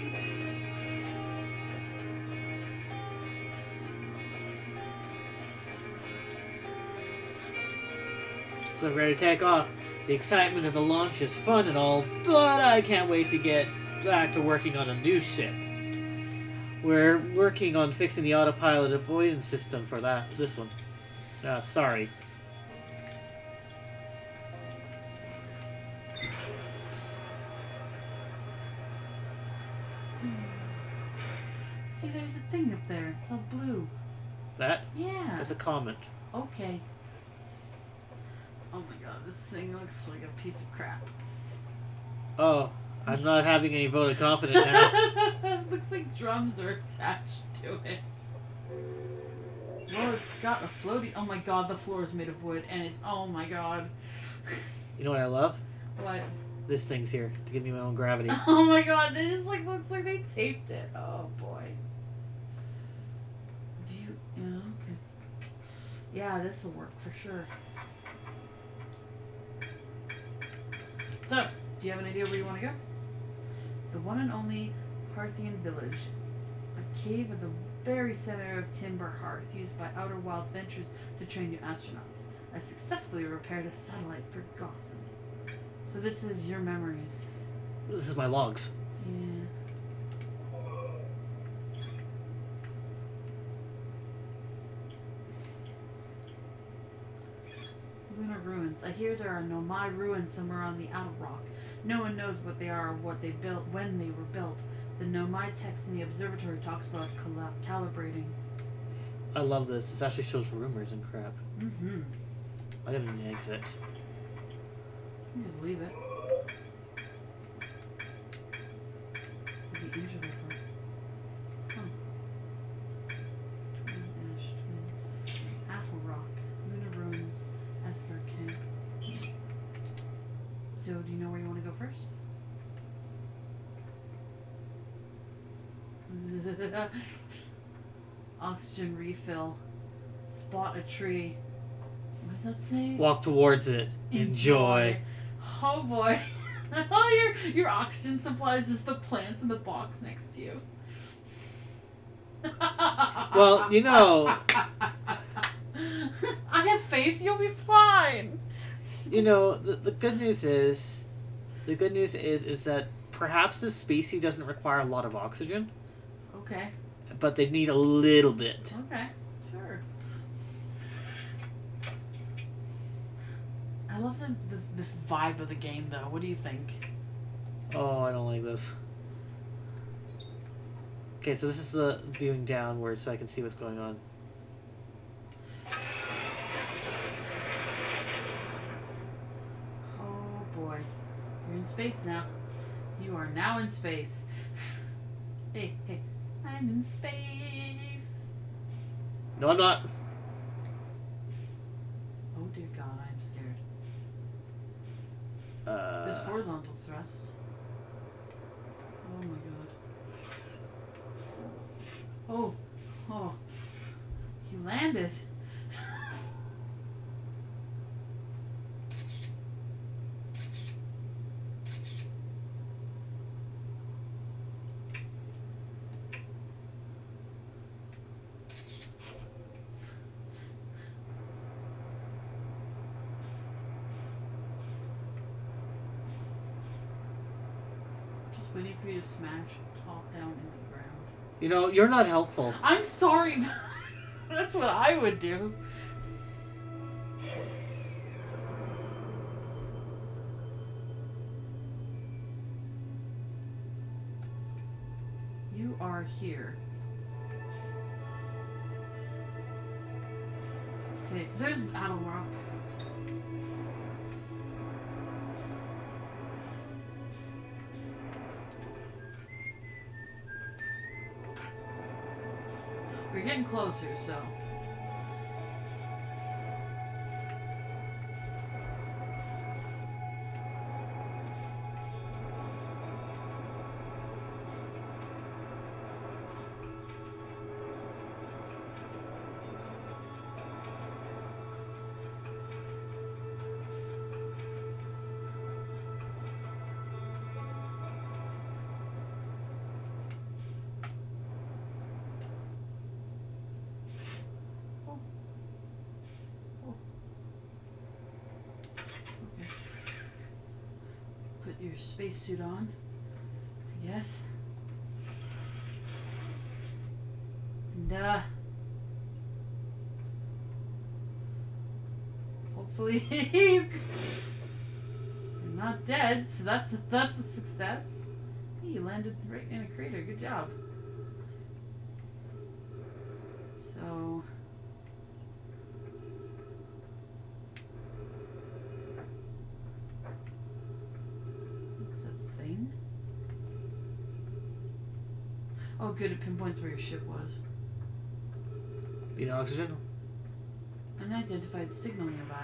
So ready to take off. The excitement of the launch is fun and all, but I can't wait to get back to working on a new ship. We're working on fixing the autopilot avoidance system for this one. Sorry. See, there's a thing up there. It's all blue. That? Yeah. That's a comment. Okay. Oh my god, this thing looks like a piece of crap. Oh, I'm not having any vote of confidence now. Looks like drums are attached to it. Well, it's got a floaty. Oh my god, the floor is made of wood, and it's. Oh my god. You know what I love? What? This thing's here to give me my own gravity. Oh my god, this just like looks like they taped it. Oh boy. Do you? Yeah, okay. Yeah, this will work for sure. So, do you have an idea where you want to go? The one and only Parthian village. A cave at the very center of Timber Hearth, used by Outer Wilds Ventures to train new astronauts. I successfully repaired a satellite for Gossan. So this is your memories. This is my logs. Yeah. Lunar ruins. I hear there are Nomai ruins somewhere on the Outer Rock. No one knows what they are or what they built when they were built. The Nomai text in the observatory talks about calibrating. I love this. This actually shows rumors and crap. Mm-hmm. I didn't even exit. You just leave it. The intro part. Huh. Twin Ash, Twin. Apple Rock. Lunar Ruins. Escar Camp. So, do you know where you want to go first? Oxygen refill. Spot a tree. What does that say? Walk towards it. Enjoy. Oh boy. Oh, your oxygen supply is just the plants in the box next to you. Well, you know. I have faith you'll be fine. You know, the good news is that perhaps this species doesn't require a lot of oxygen, Okay. but they need a little bit. Okay. Sure. I love the vibe of the game, though. What do you think? Oh, I don't like this. Okay, so this is viewing downward so I can see what's going on. Oh boy. You're in space now. You are now in space. Hey, I'm in space. No, I'm not. Oh dear God, I'm scared. There's horizontal thrust. Oh my God. Oh. You landed. just waiting for you to smash top down into the ground. You know, you're not helpful. I'm sorry. That's what I would do. You are here. Okay, so there's Battle Rock. We're getting closer, so. Put your spacesuit on, I guess. And hopefully you're not dead, so that's a success. Hey, you landed right in a crater. Good job. So. Oh, good. It pinpoints where your ship was. Need oxygen? Unidentified signal nearby.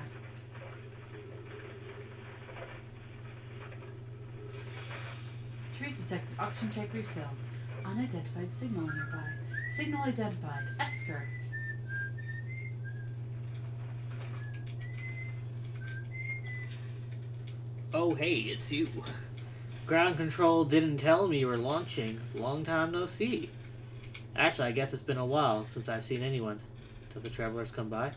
Trace detected. Oxygen tank refilled. Unidentified signal nearby. Signal identified. Esker. Oh, hey, it's you. Ground control didn't tell me you were launching. Long time no see. Actually, I guess it's been a while since I've seen anyone. Till the travelers come by.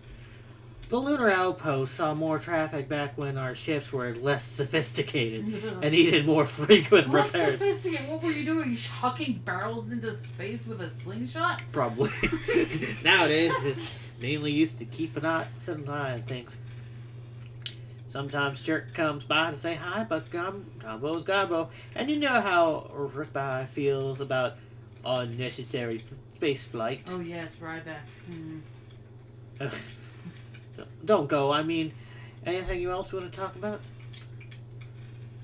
The lunar outpost saw more traffic back when our ships were less sophisticated and needed more frequent Less repairs. sophisticated. What were you doing? Hucking barrels into space with a slingshot? Probably. Nowadays, it's mainly used to keep an eye on things. Sometimes Jerk comes by to say hi, but Gumbo's Gumbo. And you know how Rickby feels about unnecessary space flight. Oh yes, Ryback. Don't go. I mean, anything you else want to talk about?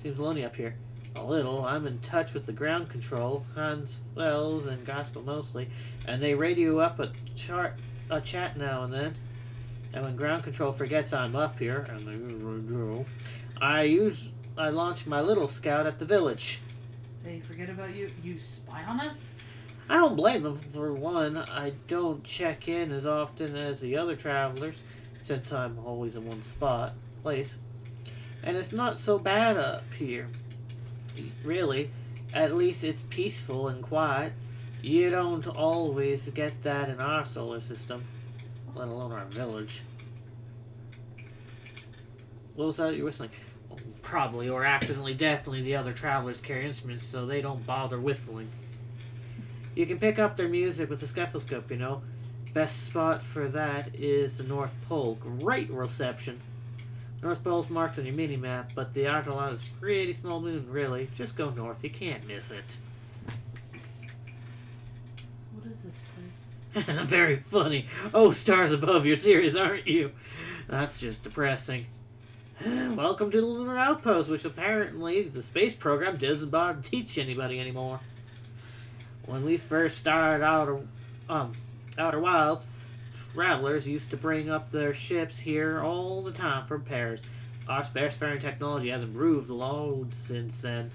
Seems lonely up here. A little. I'm in touch with the ground control, Hans Wells and Gospel mostly, and they radio up a chat now and then. And when ground control forgets I'm up here, and they usually do, I launch my little scout at the village. They forget about you? You spy on us? I don't blame them. For one, I don't check in as often as the other travelers, since I'm always in one place. And it's not so bad up here. Really. At least it's peaceful and quiet. You don't always get that in our solar system, let alone our village. What was that you're whistling? Well, probably, or accidentally, definitely the other travelers carry instruments, so they don't bother whistling. You can pick up their music with the stethoscope, you know. Best spot for that is the North Pole. Great reception. North Pole's marked on your mini-map, but the outer line is pretty small moon, really. Just go north, you can't miss it. What is this place? Very funny. Oh, stars above, you're serious, aren't you? That's just depressing. Welcome to the Lunar Outpost, which apparently the space program doesn't bother to teach anybody anymore. When we first started Outer Wilds, travelers used to bring up their ships here all the time for repairs. Our spacefaring technology has improved a lot since then,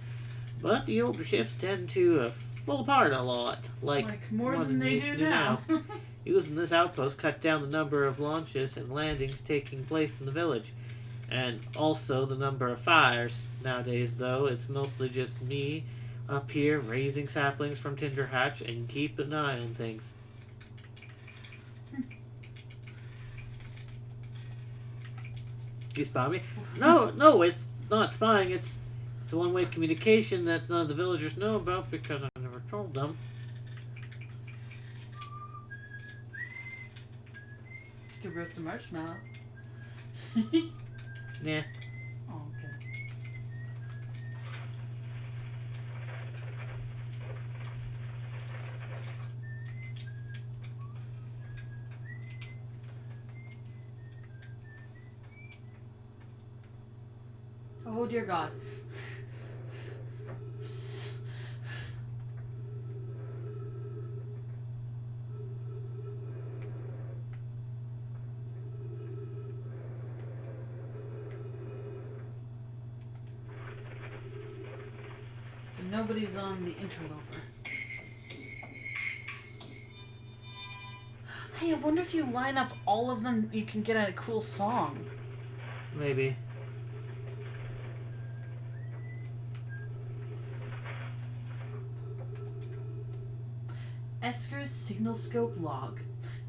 but the older ships tend to fall apart a lot, like more than they do do now. Using this outpost cut down the number of launches and landings taking place in the village, and also the number of fires. Nowadays, though, it's mostly just me up here raising saplings from Tinder Hatch and keep an eye on things. You spy me? No, it's not spying. It's It's a one-way communication that none of the villagers know about because I never told them. You could roast a marshmallow. Nah. Oh, okay. Oh dear God. So nobody's on the interloper. Hey, I wonder if you line up all of them, you can get a cool song. Maybe. Esker's signal scope log.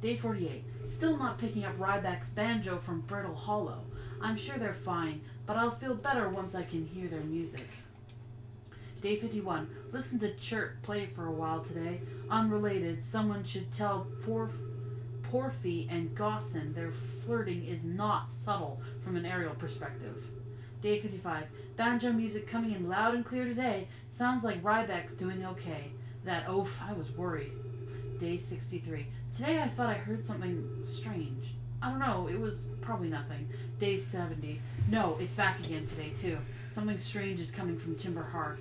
Day 48. Still not picking up Ryback's banjo from Brittle Hollow. I'm sure they're fine, but I'll feel better once I can hear their music. Day 51. Listen to Chirp play for a while today. Unrelated, someone should tell Porfy and Gossin their flirting is not subtle from an aerial perspective. Day 55. Banjo music coming in loud and clear today. Sounds like Ryback's doing okay. That oaf, I was worried. Day 63. Today I thought I heard something strange. I don't know, it was probably nothing. Day 70. No, it's back again today too. Something strange is coming from Timber Hearth.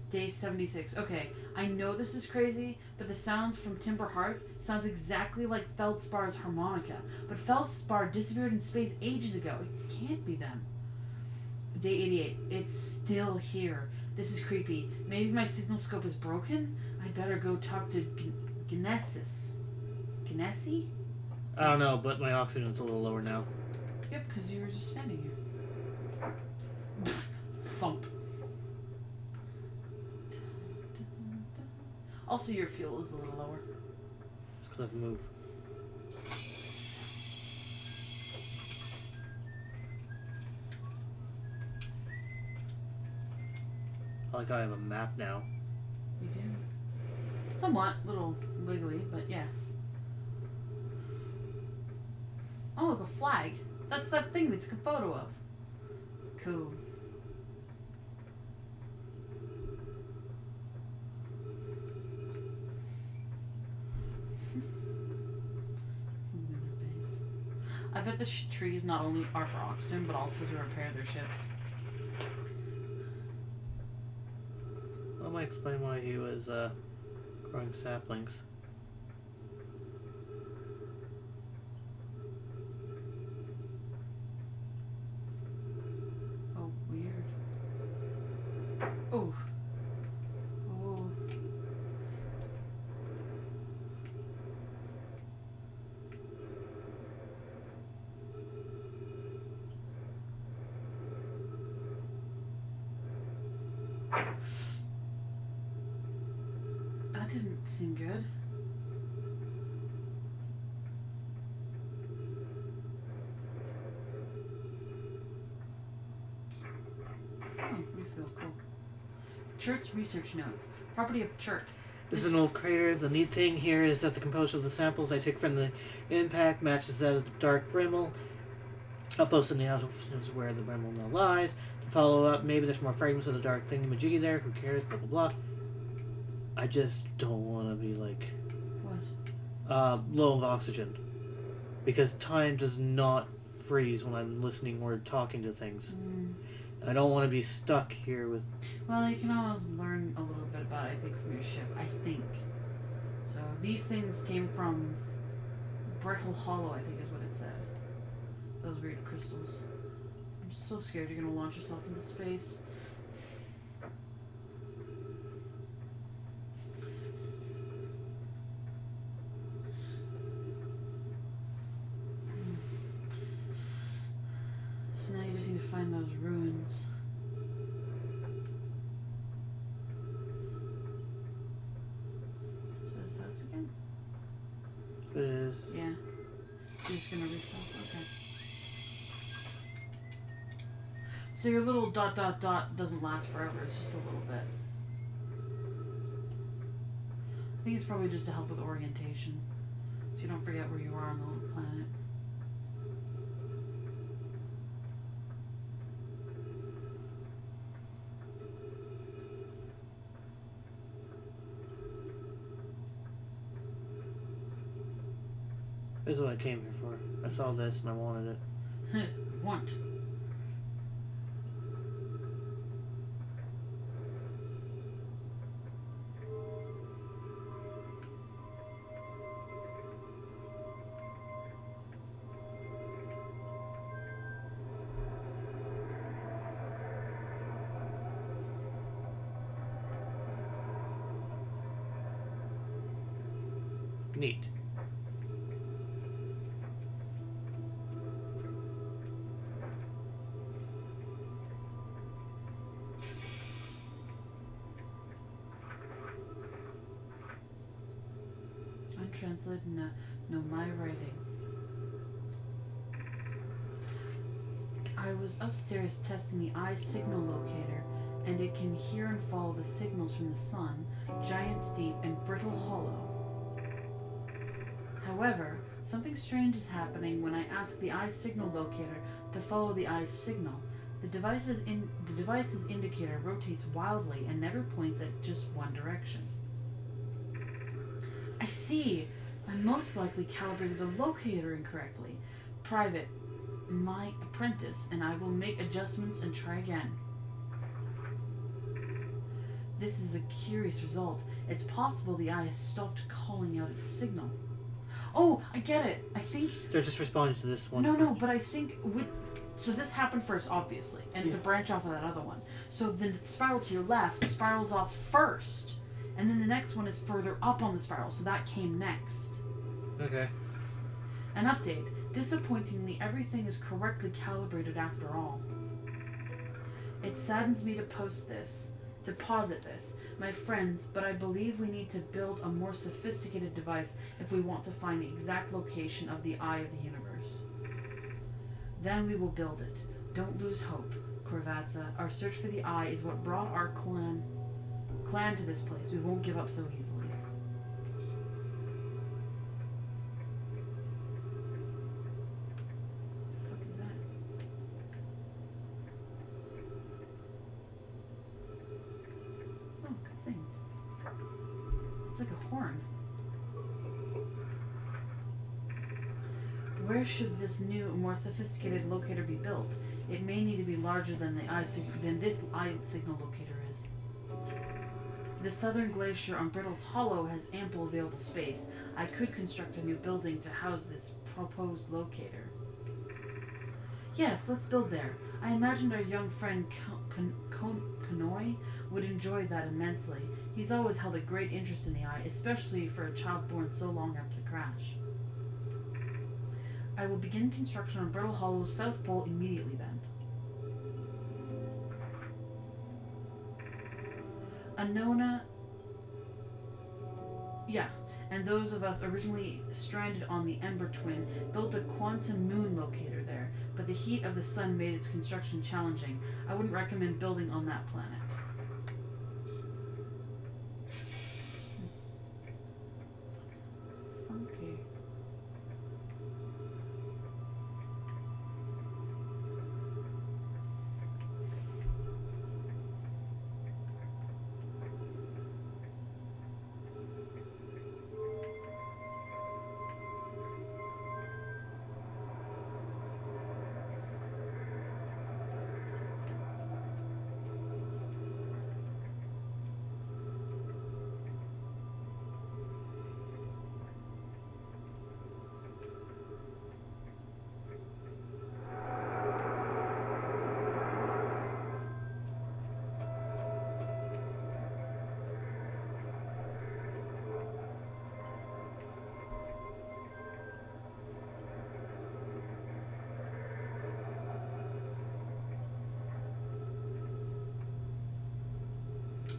Day 76. Okay, I know this is crazy, but the sound from Timber Hearth sounds exactly like Feldspar's harmonica. But Feldspar disappeared in space ages ago. It can't be them. Day 88. It's still here. This is creepy. Maybe my signal scope is broken? I'd better go talk to Genesis. Genesi? I don't know, but my oxygen's a little lower now. Yep, because you were just standing here. Thump. Also, your fuel is a little lower. Just because I've moved. I like how I have a map now. You do. Somewhat. Little wiggly, but yeah. Oh, look, a flag. That's that thing they took a photo of. Cool. I bet the trees not only are for oxygen, but also to repair their ships. That might explain why he was growing saplings. Oh, weird. Oh. Oh. That didn't seem good. Oh, refill, cool. Church research notes. Property of Church. This is an old crater. The neat thing here is that the composition of the samples I took from the impact matches that of the dark brimble. I'll post in the house where the brimble now lies. To follow up, maybe there's more fragments of the dark thingamajiggy there. Who cares? Blah, blah, blah. I just don't want to be like... What? Low of oxygen. Because time does not freeze when I'm listening or talking to things. I don't want to be stuck here with... Well, you can always learn a little bit about it, I think, from your ship. I think. So, these things came from Brittle Hollow, I think is what it said. Those weird crystals. I'm so scared you're going to launch yourself into space. So now you just need to find those ruins. So is house again? If it is... Yeah. You're just gonna refill? Okay. So your little ... doesn't last forever. It's just a little bit. I think it's probably just to help with orientation, so you don't forget where you are on the planet. This is what I came here for. I saw this and I wanted it. Want. Neat. Untranslated, no my writing. I was upstairs testing the eye signal locator, and it can hear and follow the signals from the sun, giant steep and brittle hollow. However, something strange is happening when I ask the eye signal locator to follow the eye's signal. The device's indicator rotates wildly and never points at just one direction. I see. I most likely calibrated the locator incorrectly. Private, my apprentice, and I will make adjustments and try again. This is a curious result. It's possible the eye has stopped calling out its signal. Oh, I get it. I think... They're just responding to this one. No, but I think... So this happened first, obviously, and it's a branch off of that other one. So the spiral to your left spirals off first, and then the next one is further up on the spiral, so that came next. Okay. An update. Disappointingly, everything is correctly calibrated after all. It saddens me to posit this, my friends, but I believe we need to build a more sophisticated device if we want to find the exact location of the eye of the universe. Then we will build it. Don't lose hope, Corvassa. Our search for the eye is what brought our clan to this place. We won't give up so easily. What the fuck is that? Oh, good thing. It's like a horn. Where should this new, more sophisticated locator be built? It may need to be larger than this eye signal locator is. The southern glacier on Brittle's Hollow has ample available space. I could construct a new building to house this proposed locator. Yes, let's build there. I imagined our young friend Konoe would enjoy that immensely. He's always held a great interest in the eye, especially for a child born so long after the crash. I will begin construction on Brittle Hollow's South Pole immediately then. Anona... Yeah, and those of us originally stranded on the Ember Twin built a quantum moon locator there, but the heat of the sun made its construction challenging. I wouldn't recommend building on that planet. Funky.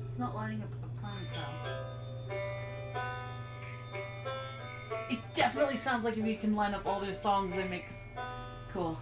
It's not lining up with the planet though. It definitely sounds like if you can line up all their songs, it makes cool.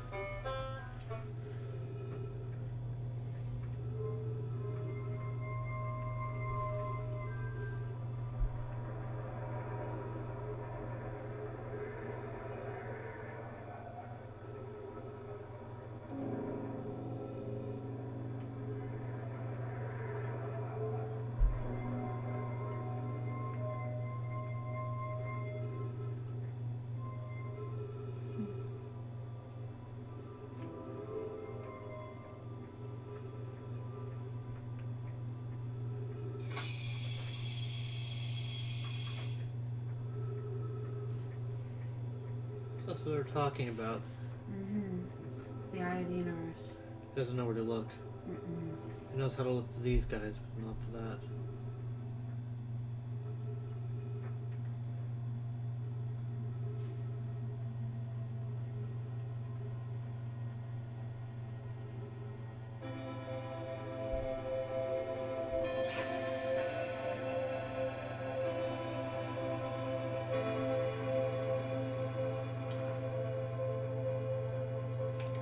what they're talking about. Mm-hmm. The eye of the universe. He doesn't know where to look. Mm-mm. He knows how to look for these guys, but not for that.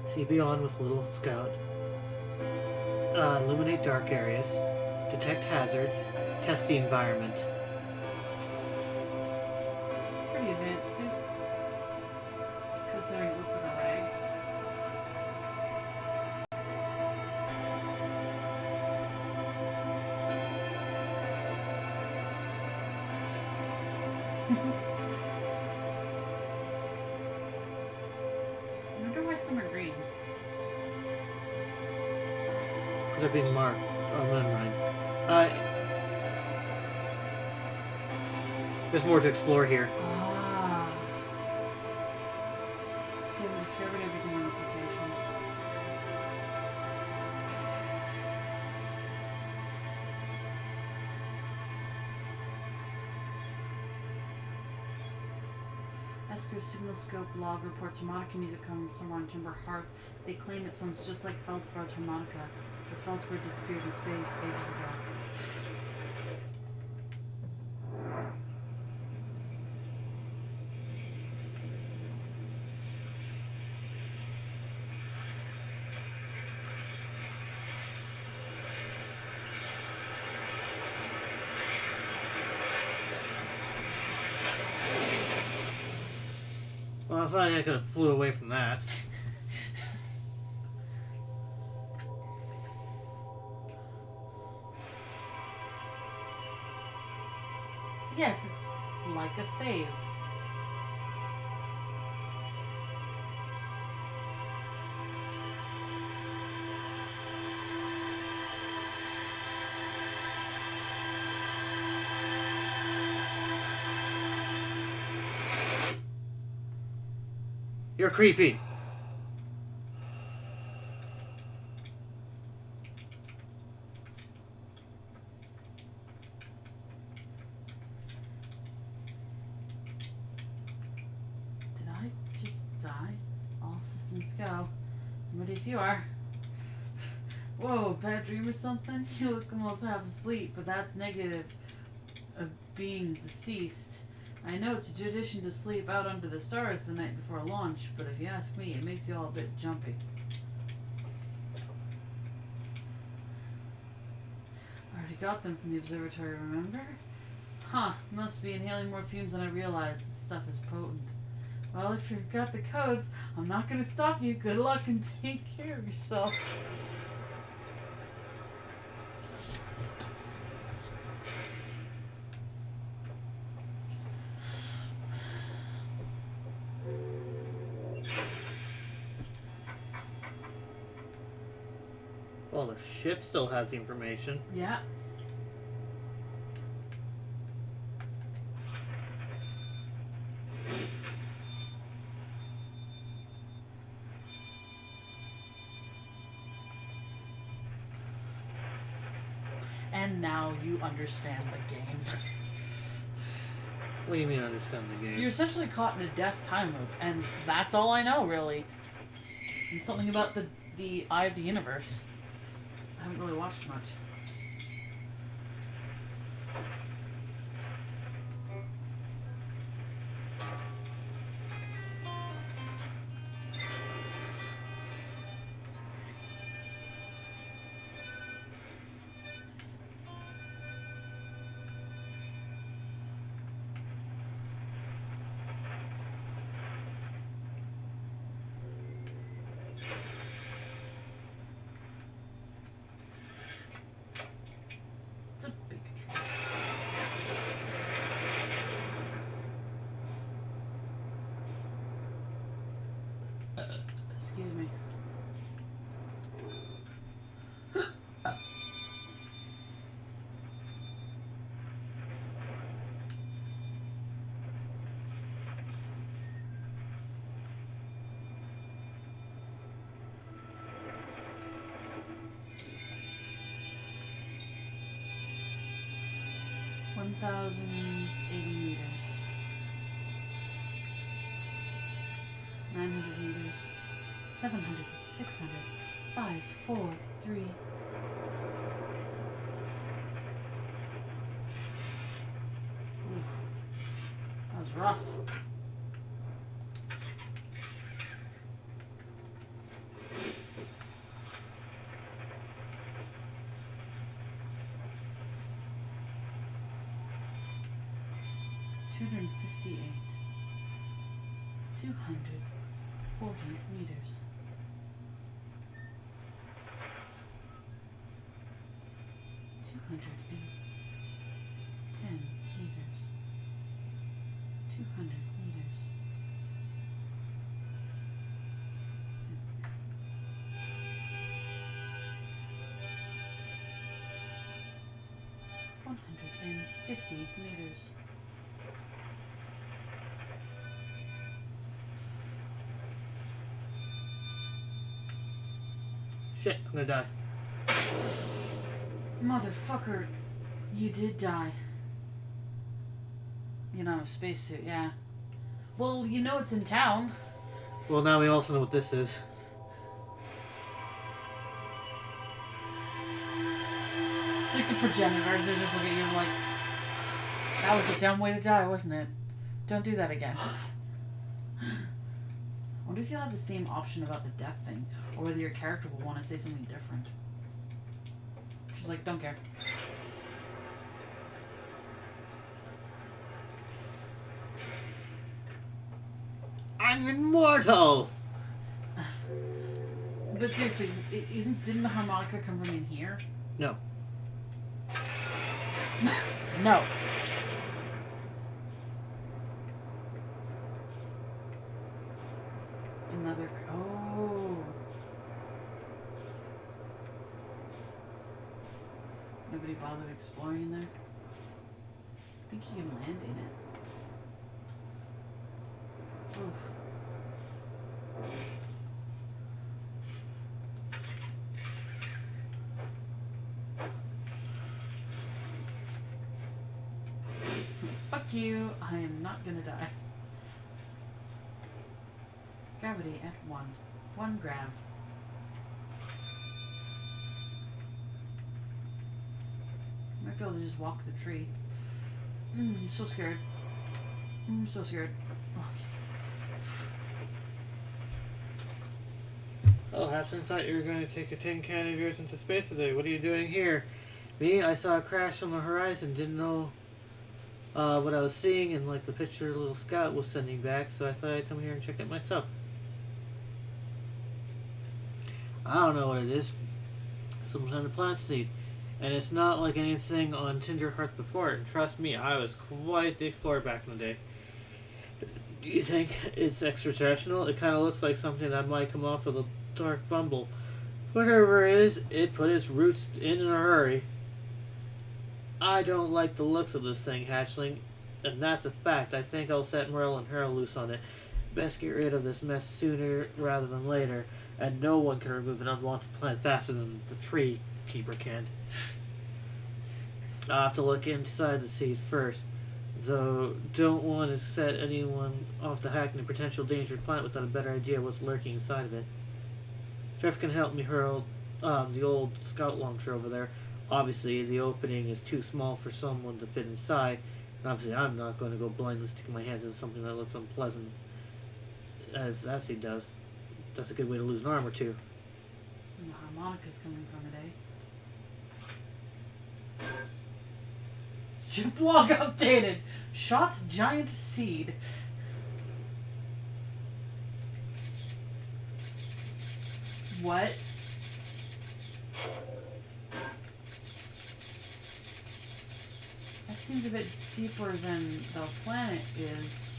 See beyond with little scout. Illuminate dark areas. Detect hazards. Test the environment. Pretty advanced suit. Considering it looks like a rag. I wonder why some are green. Because they're being marked. Oh, never mind. There's more to explore here. Ah. So we discovered everything in this location. Esker's signal scope log reports harmonica music coming from somewhere on Timber Hearth. They claim it sounds just like Feldspar's harmonica, but Feldspar disappeared in space ages ago. Well, it's not like I could have flew away from that. So yes, it's like a save. You're creepy. Did I just die? All systems go. I'm ready if you are. Whoa, bad dream or something? You look almost half asleep, but that's negative of being deceased. I know it's a tradition to sleep out under the stars the night before launch, but if you ask me, it makes you all a bit jumpy. I already got them from the observatory, remember? Huh, must be inhaling more fumes than I realized. This stuff is potent. Well, if you've got the codes, I'm not gonna stop you. Good luck and take care of yourself. Well, the ship still has the information. Yeah. And now you understand the game. What do you mean understand the game? You're essentially caught in a death time loop, and that's all I know, really. And something about the eye of the universe. I haven't really watched much. 1,080 meters. 900 meters. 700. 600. 5, 4, 3. Ooh, that was rough. $258. 240 meters. 210 meters. 200 meters. 150 meters. Shit, I'm gonna die. Motherfucker, you did die. You don't have a spacesuit, yeah. Well, you know it's in town. Well, now we also know what this is. It's like the progenitors, they're just looking at you like, that was a dumb way to die, wasn't it? Don't do that again. I wonder if you'll have the same option about the death thing, or whether your character will want to say something different. She's like, don't care. I'm immortal! But seriously, didn't the harmonica come from in here? No. No. Another. Oh. Nobody bothered exploring in there? I think you can land in it. Oof. Fuck you. I am not gonna die. Gravity at 1. 1 grav. Might be able to just walk the tree. So scared. So scared. Okay. Oh, Hatchin, thought you were going to take a tin can of yours into space today. What are you doing here? Me? I saw a crash on the horizon. Didn't know what I was seeing, and like the picture little scout was sending back, so I thought I'd come here and check it myself. I don't know what it is. Some kind of plant seed. And it's not like anything on Tinderhearth before. And trust me, I was quite the explorer back in the day. Do you think it's extraterrestrial? It kind of looks like something that might come off of the dark bumble. Whatever it is, it put its roots in a hurry. I don't like the looks of this thing, Hatchling. And that's a fact. I think I'll set Merle and Harold loose on it. Best get rid of this mess sooner rather than later. And no one can remove an unwanted plant faster than the tree keeper can. I'll have to look inside the seed first, though don't want to set anyone off to hacking a potential dangerous plant without a better idea of what's lurking inside of it. Jeff can help me hurl the old scout launcher over there. Obviously, the opening is too small for someone to fit inside, and obviously I'm not going to go blindly sticking my hands into something that looks unpleasant, as he does. That's a good way to lose an arm or two. And the harmonica's coming from it, eh? Shipwalk updated. Shot giant seed. What? That seems a bit deeper than the planet is.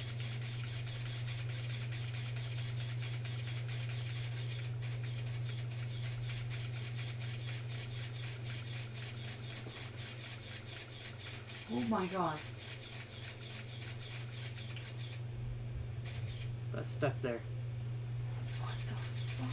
Oh my god. Got stuck there. What the fuck?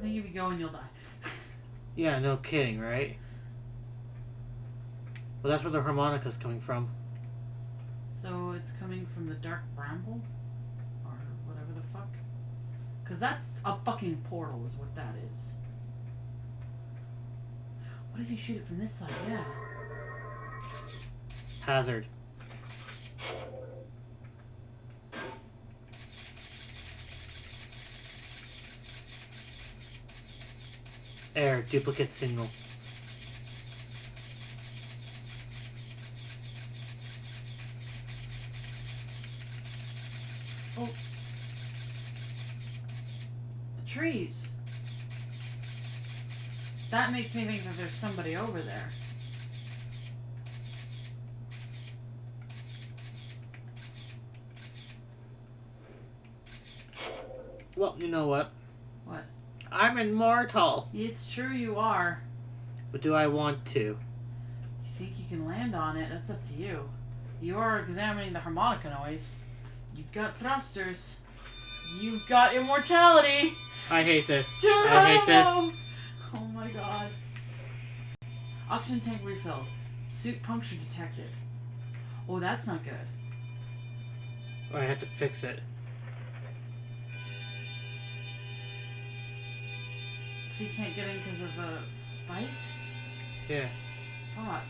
think if you go in, you'll die. Yeah, no kidding, right? Well, that's where the harmonica's coming from. So it's coming from the dark bramble? Or whatever the fuck? Because that's a fucking portal is what that is. What if you shoot it from this side? Yeah. Hazard. Air, duplicate signal. Oh. Trees. That makes me think that there's somebody over there. Well, you know what? What? I'm immortal. It's true you are. But do I want to? You think you can land on it? That's up to you. You are examining the harmonica noise. You've got thrusters. You've got immortality. I hate this. Geronimo! I hate this. Oh my god. Oxygen tank refilled. Suit puncture detected. Oh, that's not good. I had to fix it. So you can't get in because of the spikes? Yeah. Fuck.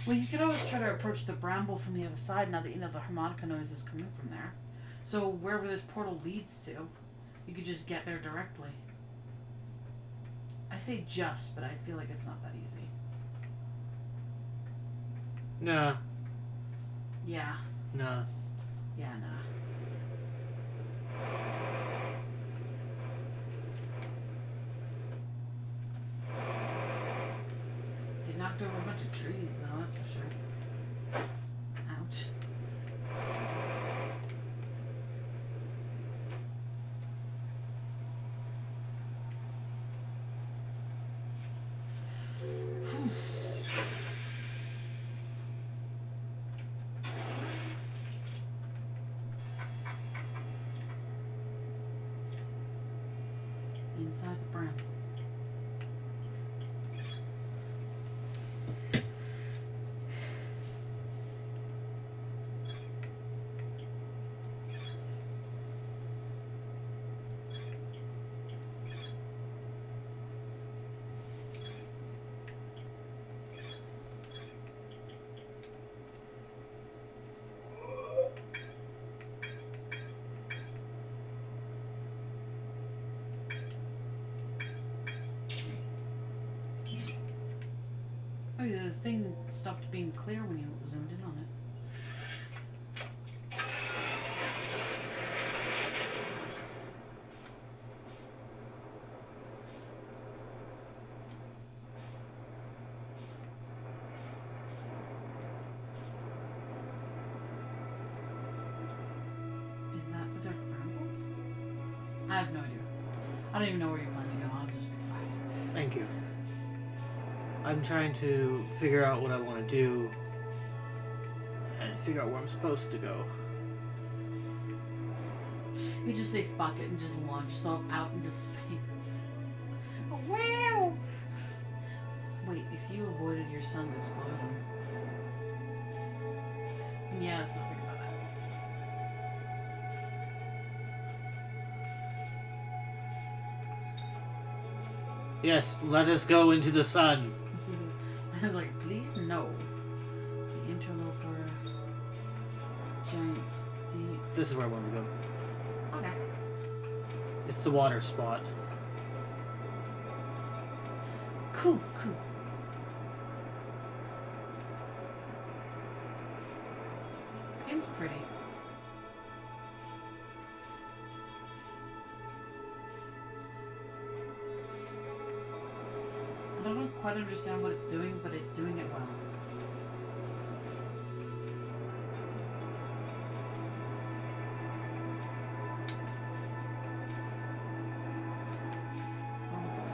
Well, you could always try to approach the bramble from the other side now that you know the harmonica noise is coming from there. So wherever this portal leads to, you could just get there directly. I say just, but I feel like it's not that easy. Nah. Yeah. Nah. Yeah, nah. They knocked over a bunch of trees, though, that's for sure. Ouch. Inside the bramble. Oh yeah, the thing stopped being clear when you zoomed in on it. Is that the dark bramble? I have no idea. I don't even know where you're planning to go. I'll just be quiet. Thank you. I'm trying to figure out what I want to do and figure out where I'm supposed to go. You just say fuck it and just launch yourself out into space. Wow! Wait, if you avoided your son's explosion. Yeah, let's not think about that. Yes, let us go into the sun. I was like, please no. The interloper. Giant steep. This is where I want to go. Okay. It's the water spot. Cool, cool. This game's pretty. I don't quite understand what it's doing, but it's doing it well. Oh boy.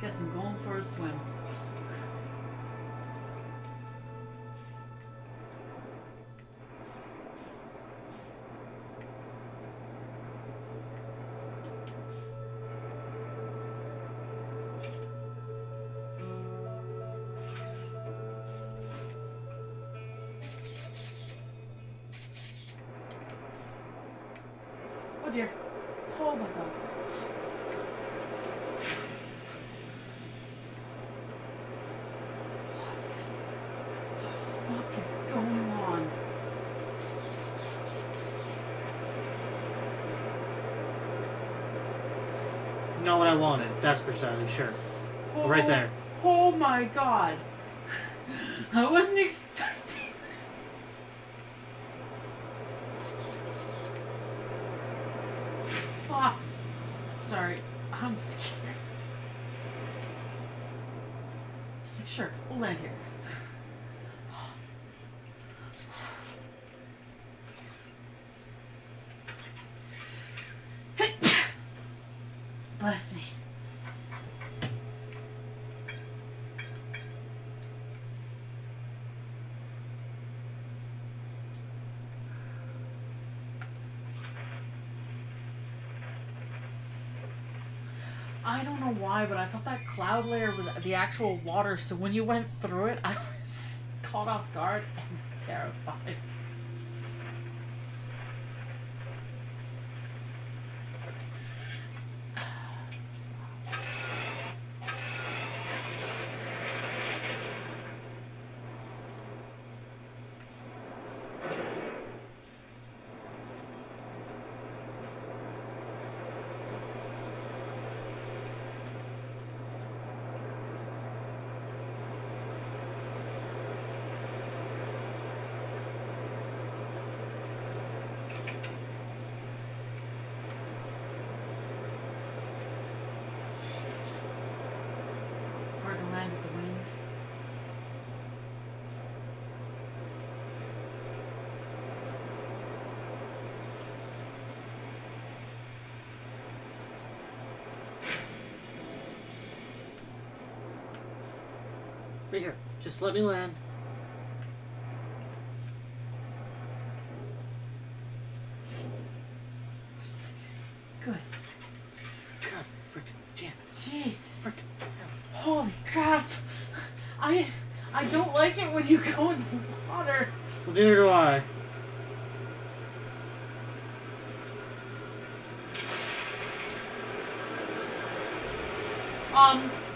Guess I'm going for a swim. Oh dear. Oh my god. What the fuck is going on? Not what I wanted, that's for sure. Oh, Right there. Oh my god. I wasn't expecting this. Ah. Sorry. I'm scared. He's like, sure, we'll land here. Bless me. I don't know why, but I thought that cloud layer was the actual water, so when you went through it, I was caught off guard and terrified. Hard to land with the wind. Right here. Just let me land. Good. God freaking damn it. Jeez. Freaking hell. Holy crap. I don't like it when you go in the water. Well, neither do I.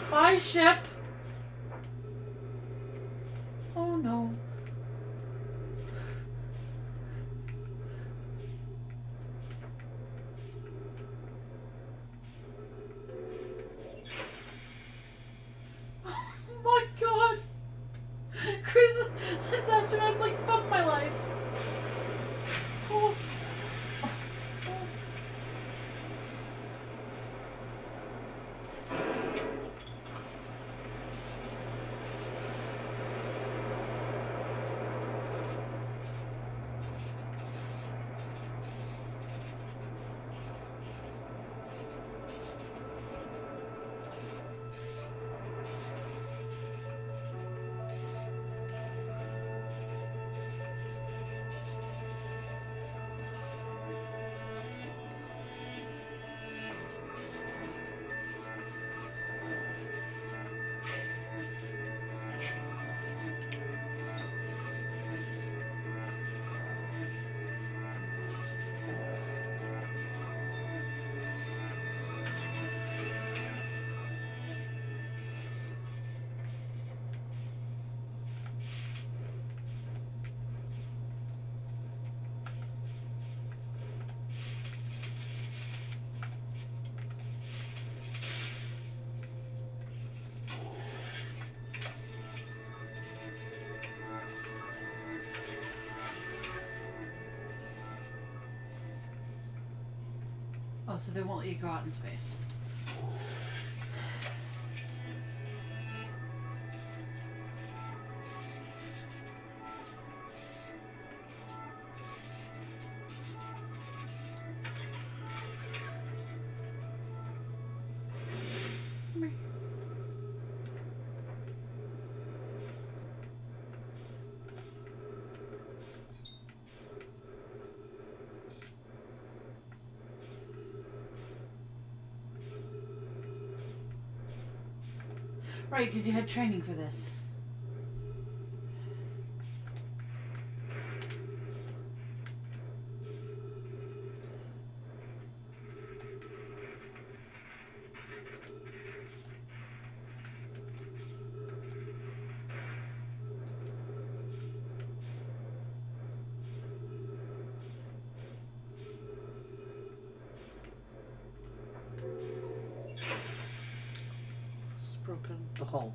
Bye, ship. Oh no. Oh my god. Chris, this astronaut's like, fuck my life. Oh. Oh, so they won't let you go out in space. Come here. Right, because you had training for this. It's broken. The hull.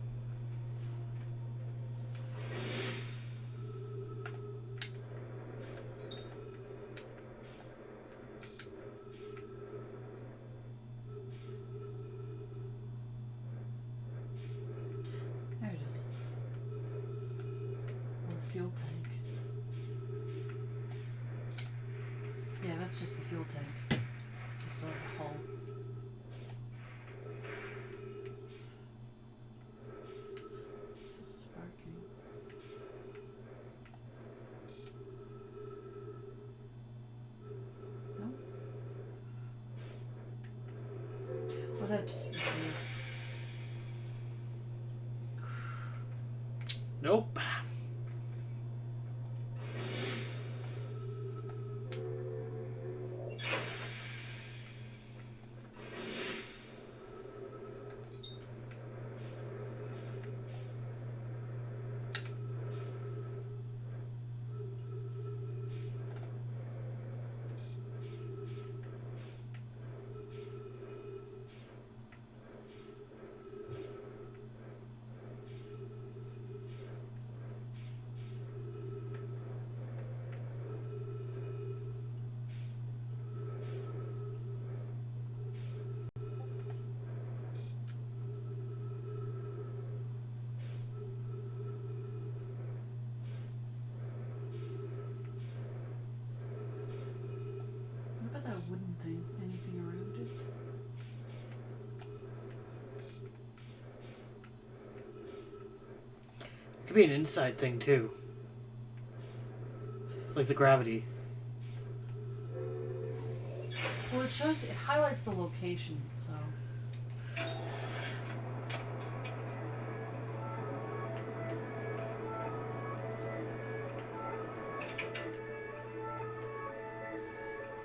There it is. Or fuel tank. Yeah, that's just the fuel tank. It's just a hull. It's just sparking. No? Well, that's... Nope. What about that wooden thing? Anything around it? It could be an inside thing too. Like the gravity. Well, it highlights the location, so.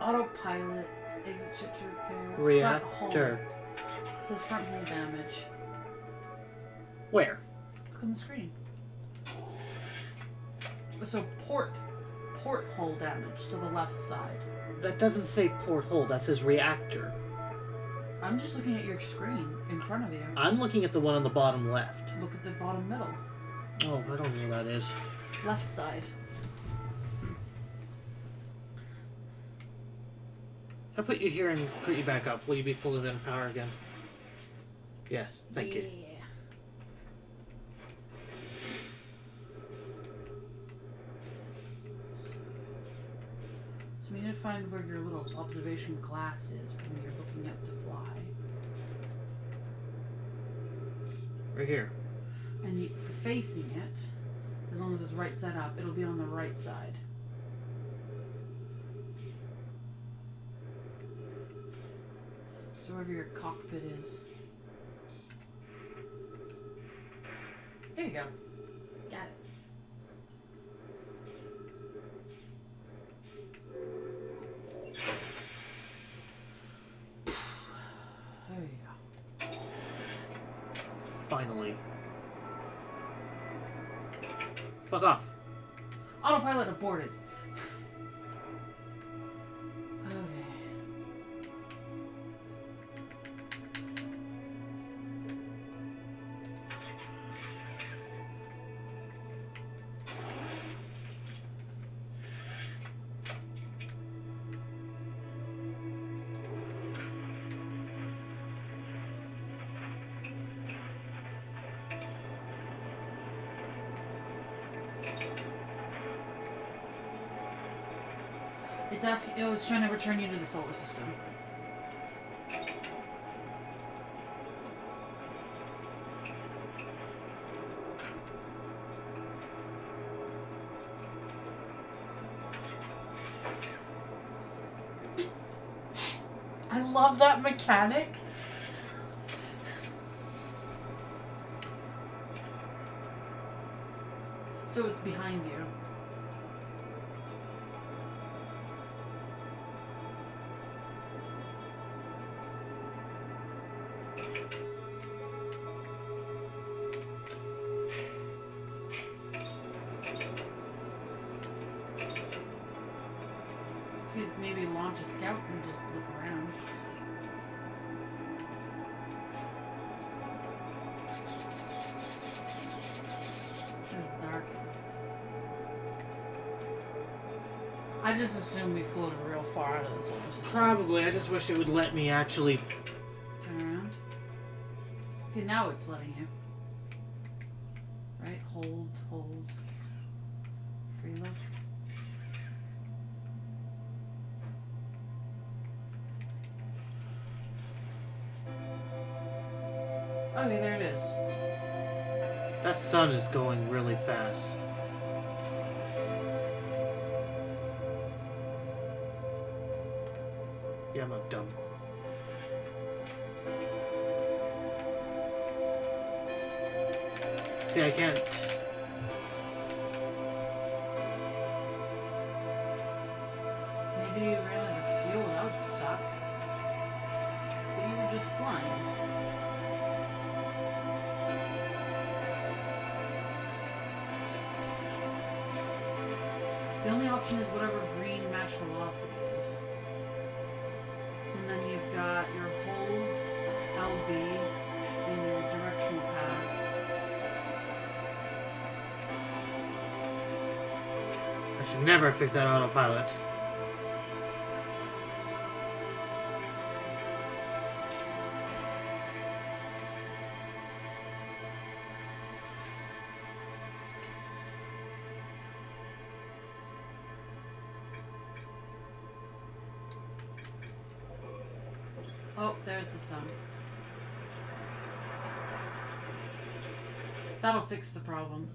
Autopilot, exit chip to repair. Front hull. Reactor. It says front hull damage. Where? Look on the screen. So port hull damage, so the left side. That doesn't say porthole. That says reactor. I'm just looking at your screen in front of you. I'm looking at the one on the bottom left. Look at the bottom middle. Oh, I don't know what that is. Left side. If I put you here and put you back up, will you be full of power again? Yes, thank you. So we need to find where your little observation glass is when you're looking up to fly. Right here. And for facing it, as long as it's right side up, it'll be on the right side. So wherever your cockpit is. There you go. Got it. There you go. Finally. Fuck off. Autopilot aborted. Okay. It's asking. Oh, it's trying to return you to the solar system. I love that mechanic. So it's behind you. Could maybe launch a scout and just look around. It's dark. I just assumed we floated real far out of the solar system. Probably. I just wish it would let me actually... Turn around. Okay, now it's letting you. Right? Hold. Free look. Okay, there it is. That sun is going really fast. Yeah, I'm not dumb. See, I can't... Maybe you ran out of fuel. That would suck. But you were just flying. The only option is whatever green match velocity is. And then you've got your hold, LB, and your directional paths. I should never fix that autopilot. Oh, there's the sun. That'll fix the problem.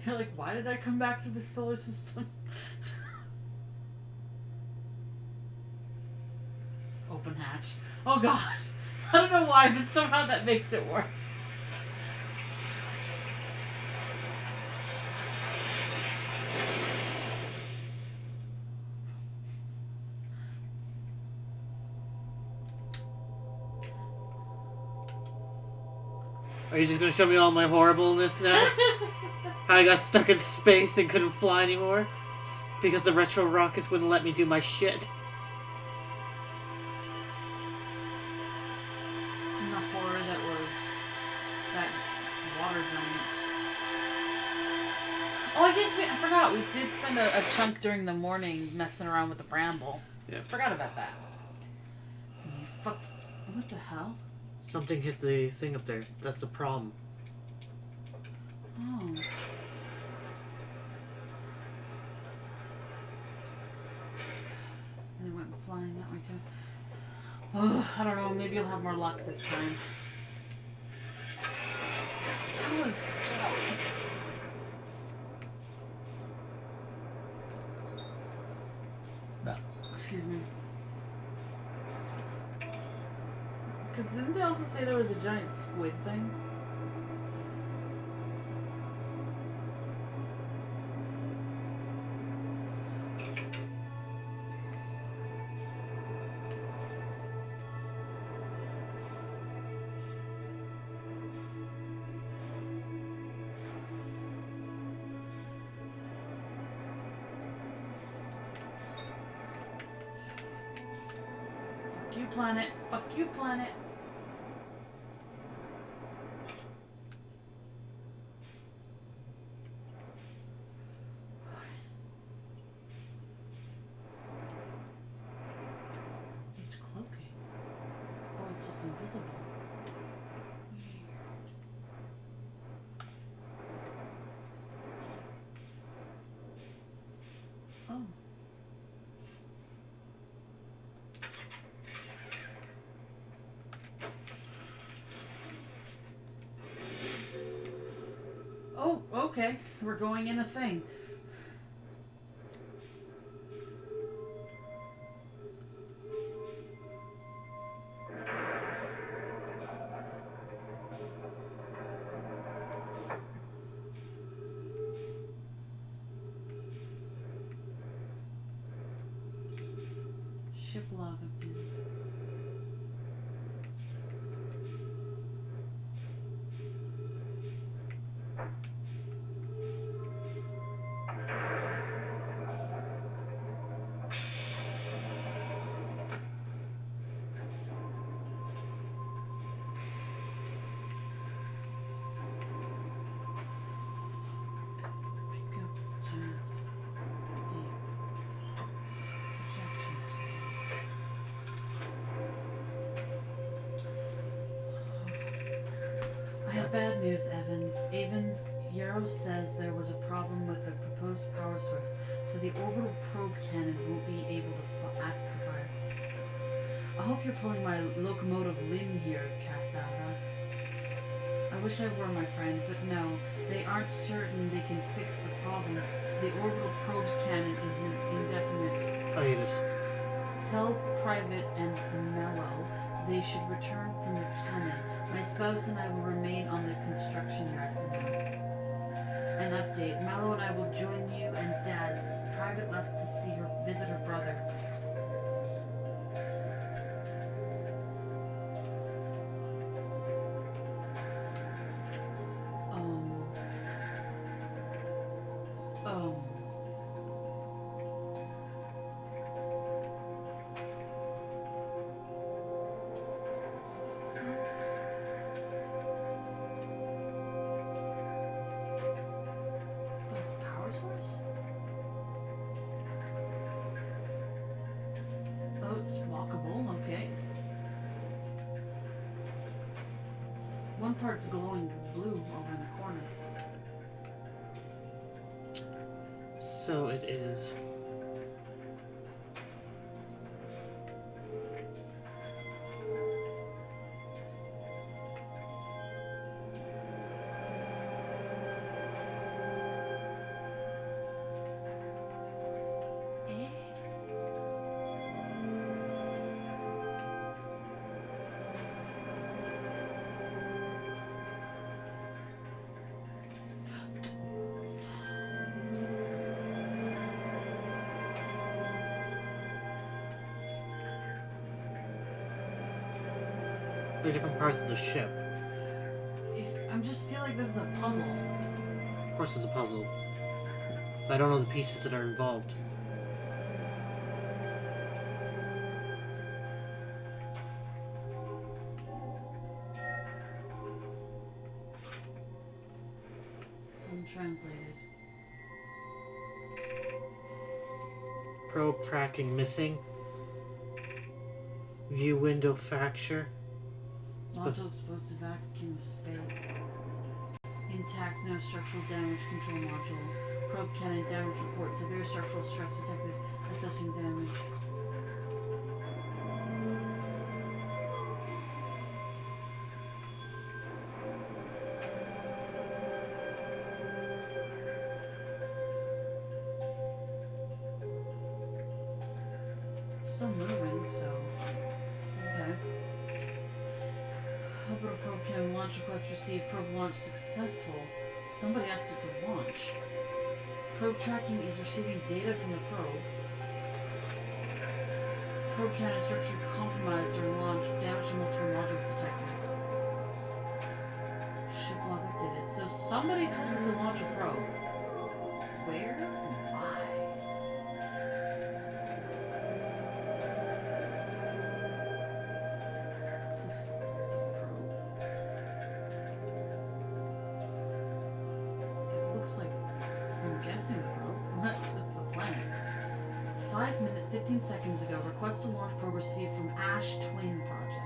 You're like, why did I come back to the solar system? Open hatch. Oh god. I don't know why, but somehow that makes it worse. Are you just gonna show me all my horribleness now? How I got stuck in space and couldn't fly anymore? Because the retro rockets wouldn't let me do my shit. And the horror that was that water giant. Oh, I forgot. We did spend a chunk during the morning messing around with the bramble. Yeah. Forgot about that. What the hell? Something hit the thing up there. That's the problem. Oh. And it went flying that way too. Oh, I don't know. Maybe you'll have more luck this time. That was scary. Excuse me. Because didn't they also say there was a giant squid thing? Fuck you, planet. Fuck you, planet. It's cloaking. Oh, it's just invisible. Oh. Oh, okay. We're going in a thing. Ship log update. Pick up giant deep projections. I have bad news, Evans, Yarrow says there was a problem with the proposed power source, so the orbital probe cannon won't be able to act to fire. I hope you're pulling my locomotive limb here, Cassandra. I wish I were, my friend, but no. They aren't certain they can fix the problem, so the orbital probe's cannon is indefinite. Hiatus. Tell Private and Mello they should return from the cannon. My spouse and I will remain on the construction yard for now. An update. Mallow and I will join you and Daz. Private left to visit her brother. Power source? Oh, it's walkable, okay. One part's glowing blue over in the corner. So it is. The different parts of the ship. I just feel like this is a puzzle. Of course it's a puzzle. But I don't know the pieces that are involved. Untranslated. Probe tracking missing. View window fracture. Module exposed to vacuum of space. Intact, no structural damage. Control module. Probe cannon damage report. Severe structural stress detected. Assessing damage. Still moving, so okay. Orbital probe cannon launch request received. Probe launch successful. Somebody asked it to launch. Probe tracking is receiving data from the probe. Probe cannon structure compromised during launch. Damage to multiple modules detected. Ship log updated. So somebody told it to launch a probe. Where? Why? Is this the probe? It looks like, I'm guessing the probe. That's the planet. 5 minutes, 15 seconds ago, request to launch probe received from Ash Twin Project.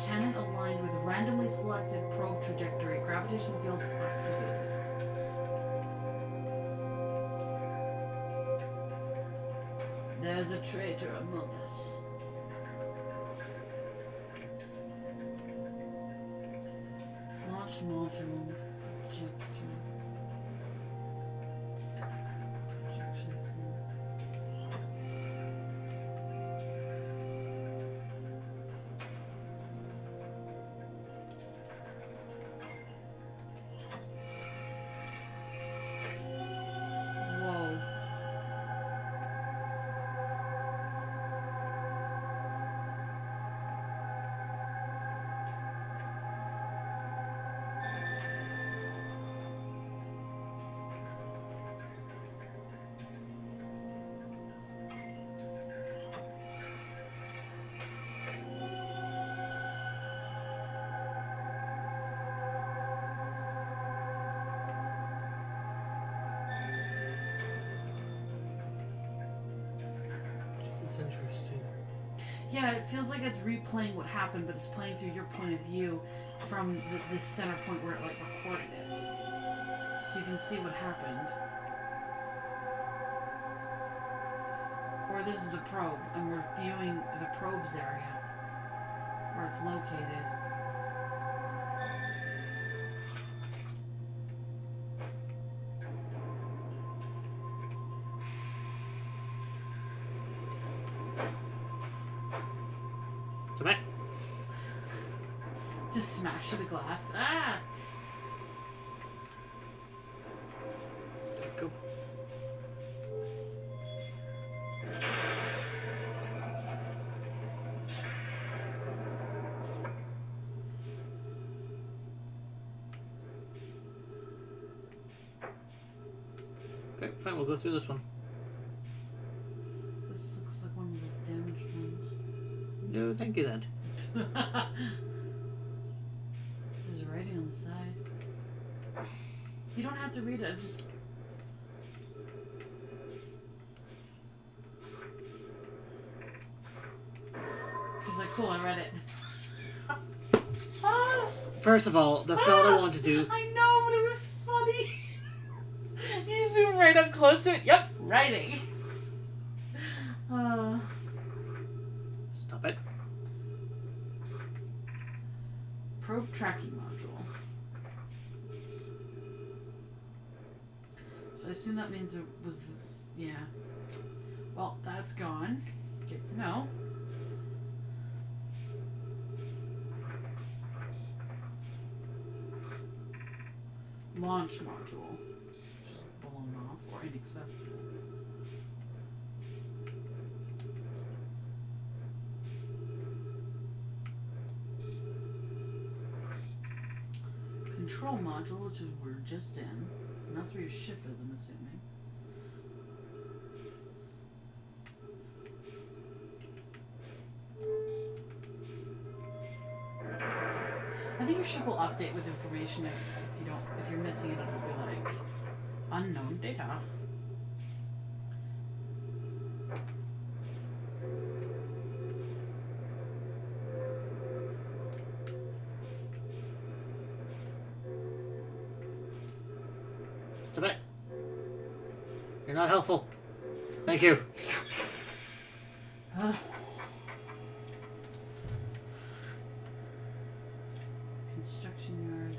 Cannon aligned with randomly selected probe trajectory. Gravitational field activated. There's a traitor among us. Launch module projector. Projection tool. Whoa. That's interesting. Yeah, it feels like it's replaying what happened, but it's playing through your point of view from this center point where it like recorded it. So you can see what happened. Or this is the probe, and we're viewing the probe's area, where it's located. Come back. Just smash through the glass. Ah! Go. Okay, fine, we'll go through this one. This looks like one of those damaged ones. No, thank you then. There's writing on the side. You don't have to read it, just... He's like, cool, I read it. First of all, that's not what I want to do. I know, but it was funny. You zoom right up close to it. Yep, writing. Stop it. Probe tracking module. So I assume that means it was the... Yeah. Well, that's gone. Good to know. Launch module. Just blown off or inaccessible. Control module, which is we're just in. And that's where your ship is, I'm assuming. I think your ship will update with information if you're missing it, it'll be like unknown data. Stop it. You're not helpful. Thank you. Construction yard.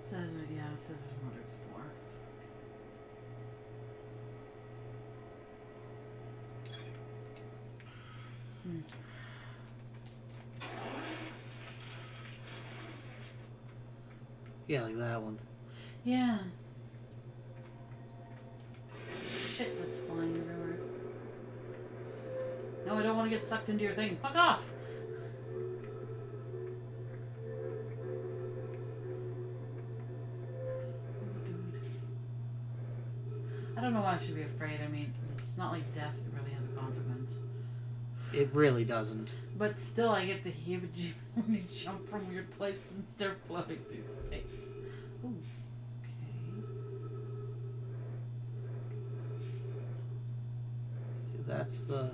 Says it, yeah, it says there's more to explore. Yeah, like that one. Yeah. Shit that's flying everywhere. No, I don't want to get sucked into your thing. Fuck off! I don't know why I should be afraid. I mean, it's not like death really has a consequence. It really doesn't. But still, I get the heebie-jeebies when you jump from weird places and start floating through space. Ooh. Okay. See, that's the...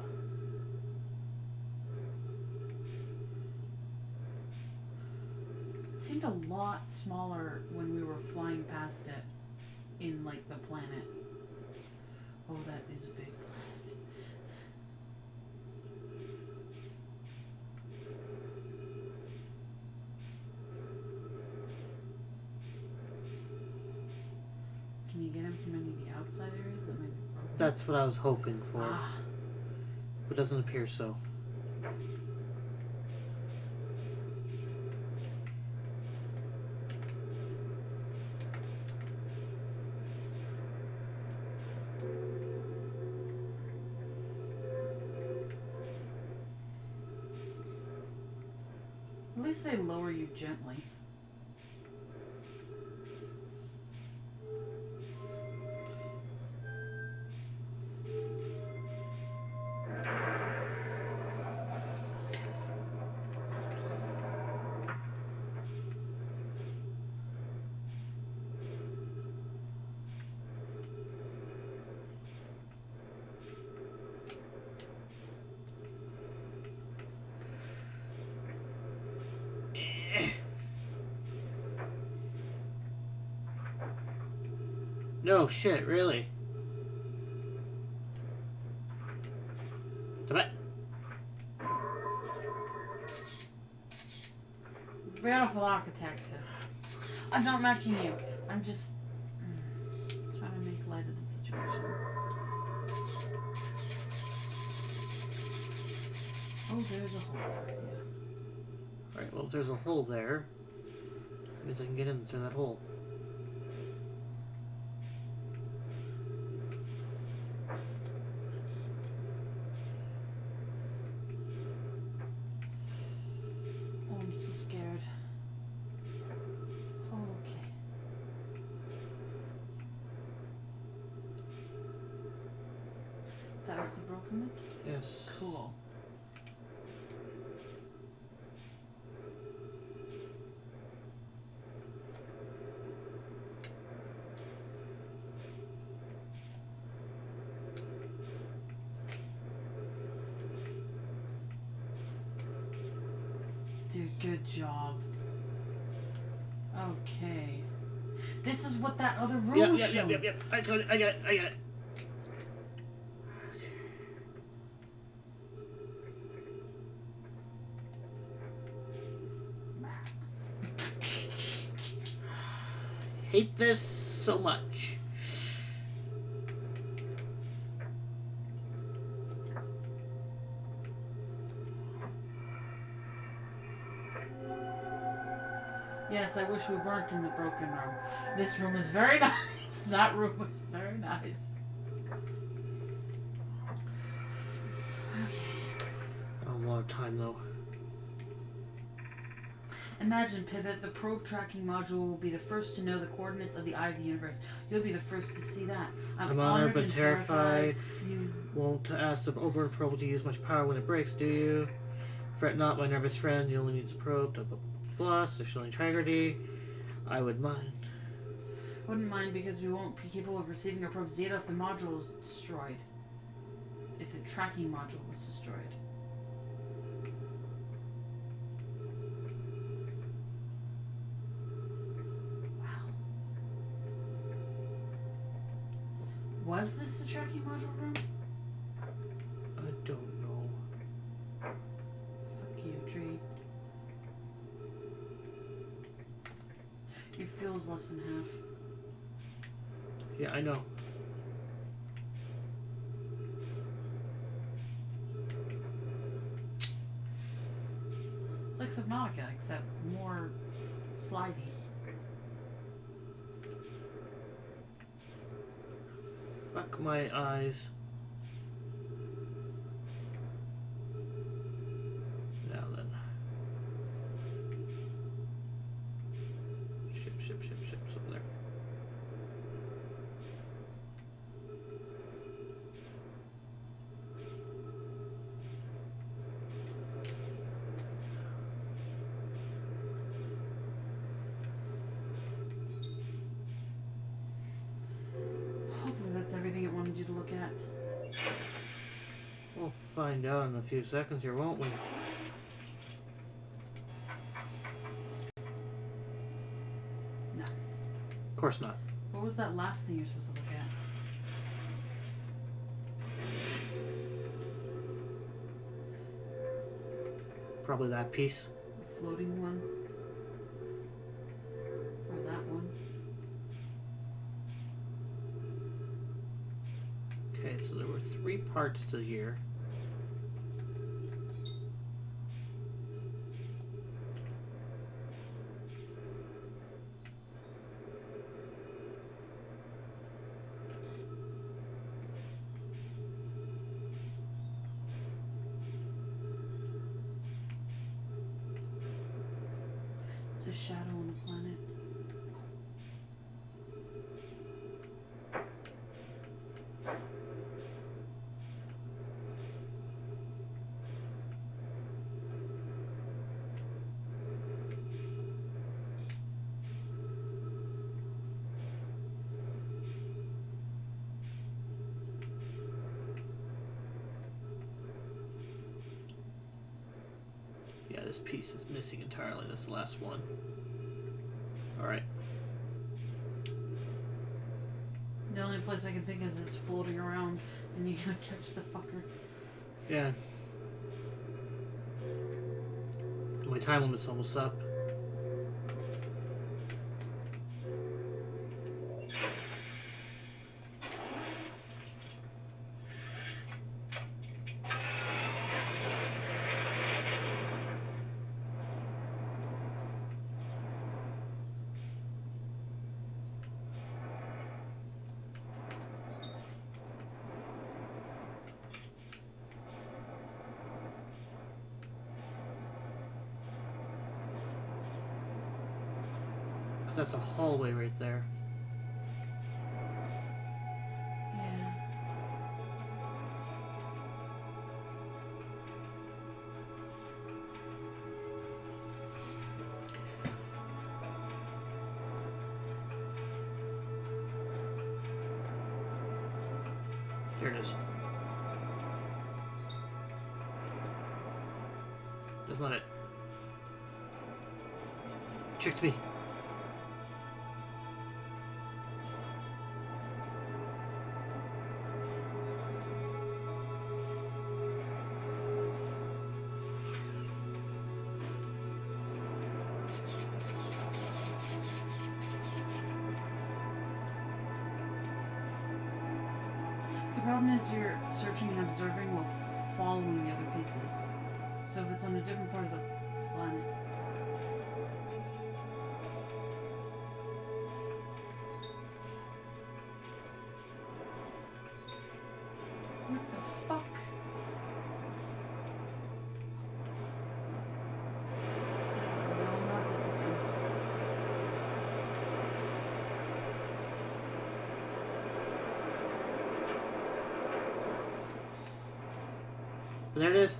It seemed a lot smaller when we were flying past it in, like, the planet. Oh, that is a big planet. Can you get him from any of the outside areas that might be broken? That's what I was hoping for. Ah. But it doesn't appear so. At least they lower you gently. No shit, really. Come on. Beautiful architecture. I'm not mocking you. I'm just trying to make light of the situation. Oh, there's a hole there. Yeah. Alright, well, if there's a hole there, that means I can get in through that hole. Oh, I'm so scared. Oh, okay. That was the broken one? Yes. Cool. Dude, good job. Okay. This is what that other room was showing. Yep. I got it. Hate this so much. Yes, I wish we weren't in the broken room. This room is very nice. That room was very nice. Okay. A lot of time though. Imagine, Pivot, the probe tracking module will be the first to know the coordinates of the eye of the universe. You'll be the first to see that. I'm honored but and terrified. You Won't ask the open probe to use much power when it breaks, do you? Fret not, my nervous friend. You only need the probe. Blah, blah, blah. Social integrity. I would mind. wouldn't mind because we won't be capable of receiving our probe's data if the module is destroyed. If the tracking module was destroyed. Was this the tracking module room? I don't know. Fuck you, Tree. Your fuel's less than half. Yeah, I know. It's like Subnautica, except more slidey. Fuck my eyes. Now then. Ships over there. Hopefully that's everything it wanted you to look at. We'll find out in a few seconds here, won't we? No. Of course not. What was that last thing you're supposed to look at? Probably that piece. The floating one? Or that one? Okay, so there were 3 parts to here. It's a shadow on the planet. Yeah, this piece is missing entirely. That's the last one. Alright. The only place I can think is it's floating around and you gotta catch the fucker. Yeah. My time limit's almost up. That's a hallway right there. Yeah. There it is. That's not it. Tricked me. The problem is you're searching and observing while following the other pieces. So if it's on a different part of the planet. What the fuck? No, not this again. But there it is.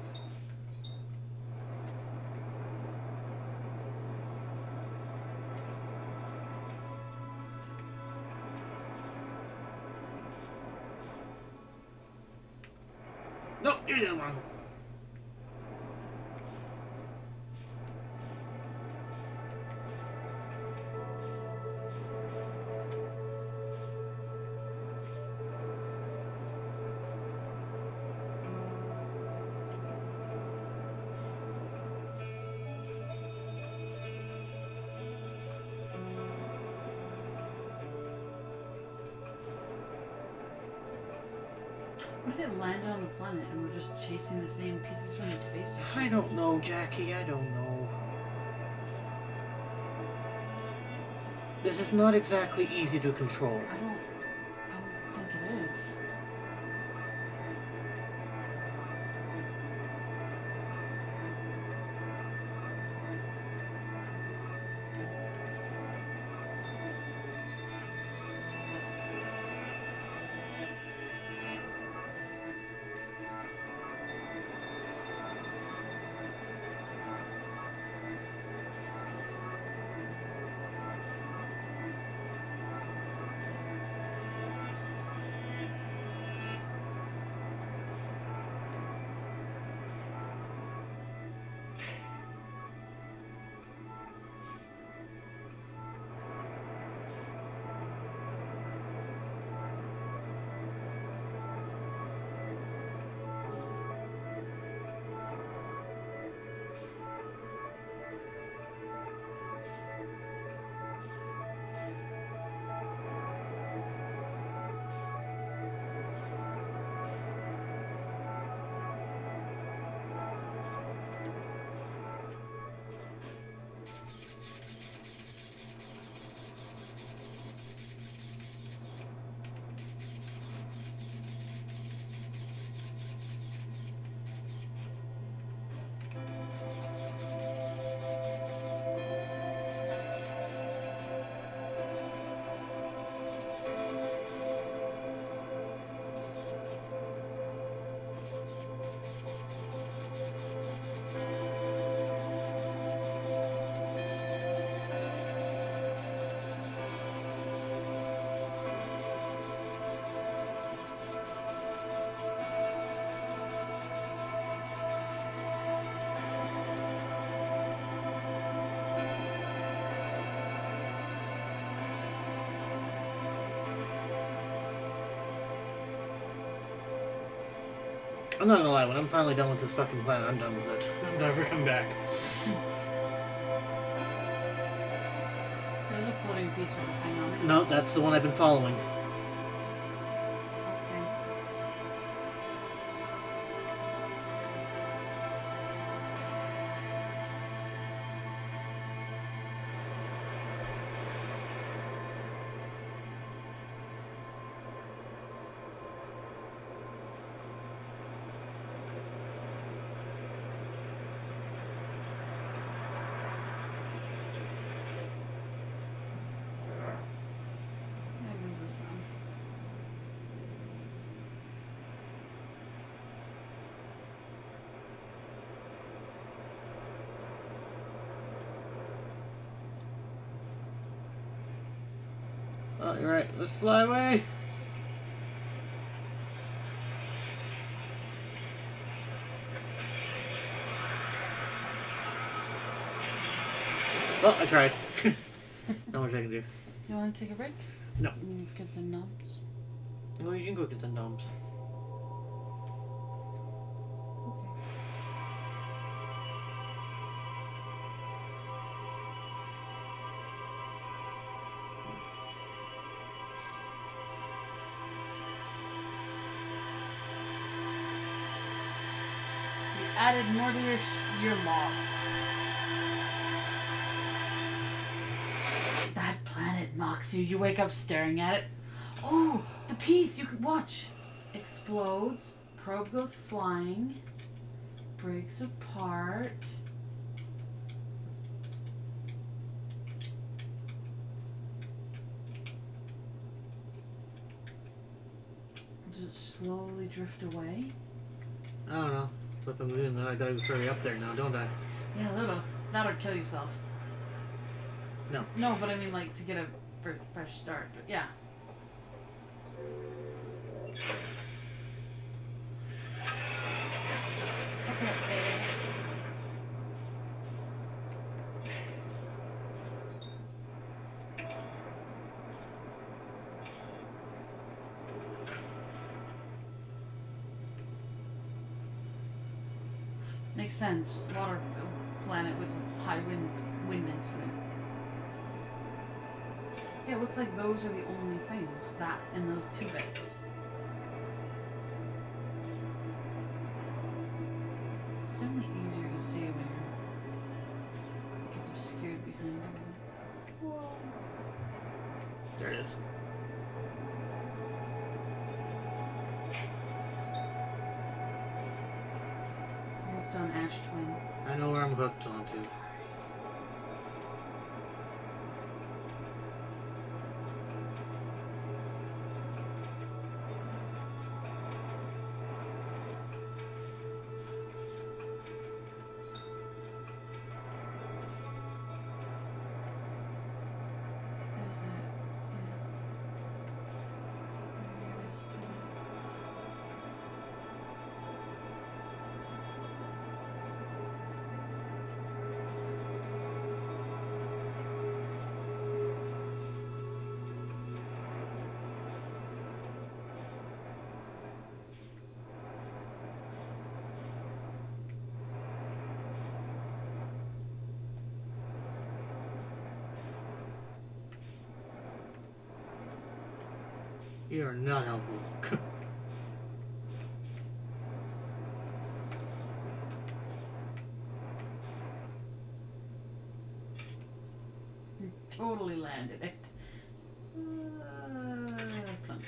No, you're the other one. What if it landed on the planet and we're just chasing the same pieces from the space? I don't know, Jackie. I don't know. This is not exactly easy to control. I don't think it is. I'm not gonna lie, when I'm finally done with this fucking planet, I'm done with it. I'm never coming back. There's a floating piece with a thing on it. No, that's the one I've been following. Okay. There goes the sun. Oh, you're right. Let's fly away. Oh, I tried. Not much I can do. You want to take a break? No. Get the nubs. Well, you can go get the gnomes. Okay. You added more to your log. That planet mocks you. You wake up staring at it. Oh, the piece! You can watch. Explodes. Probe goes flying. Breaks apart. Does it slowly drift away? I don't know. But if I'm doing that, I gotta hurry up there now, don't I? Yeah, that'll kill yourself. No. No, but I mean, like, to get a fresh start. But yeah. Okay. Makes sense. Water planet with high wind instrument. Yeah, it looks like those are the only things. That and those two bits. It's definitely easier to see when it gets obscured behind everything. There it is. You're hooked on Ash Twin. I know where I'm hooked onto. There's that. There's that. You are not helpful. Totally landed it. Plunk.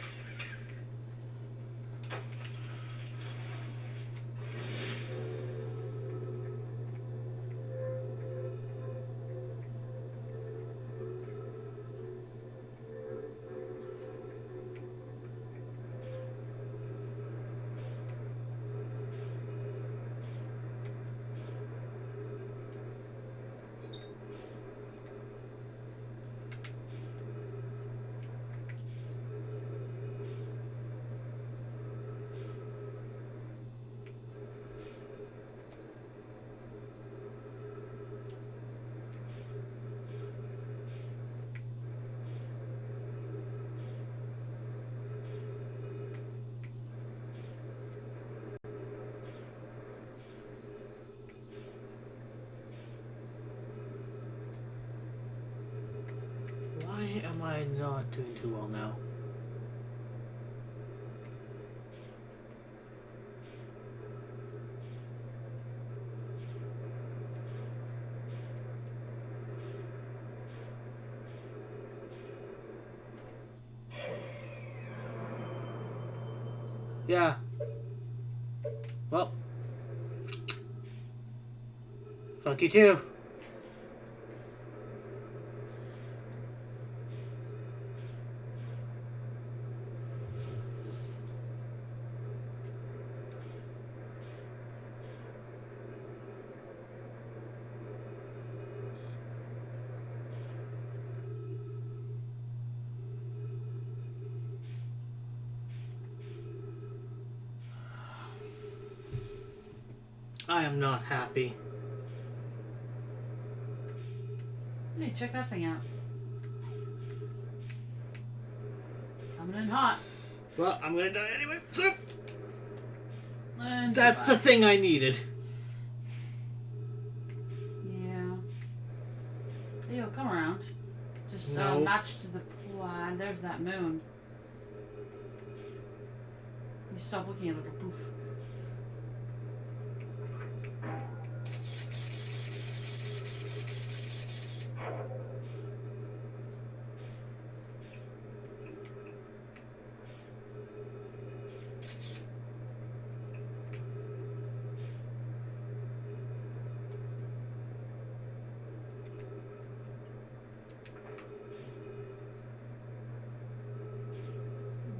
Why am I not doing too well now? Yeah. Well. Fuck you too. I am not happy. Hey, check that thing out. Coming in hot. Well, I'm gonna die anyway. So And that's the thing I needed. Yeah. Hey, yo, come around. Just No. match to the plan. There's that moon. You stop looking at it, or poof.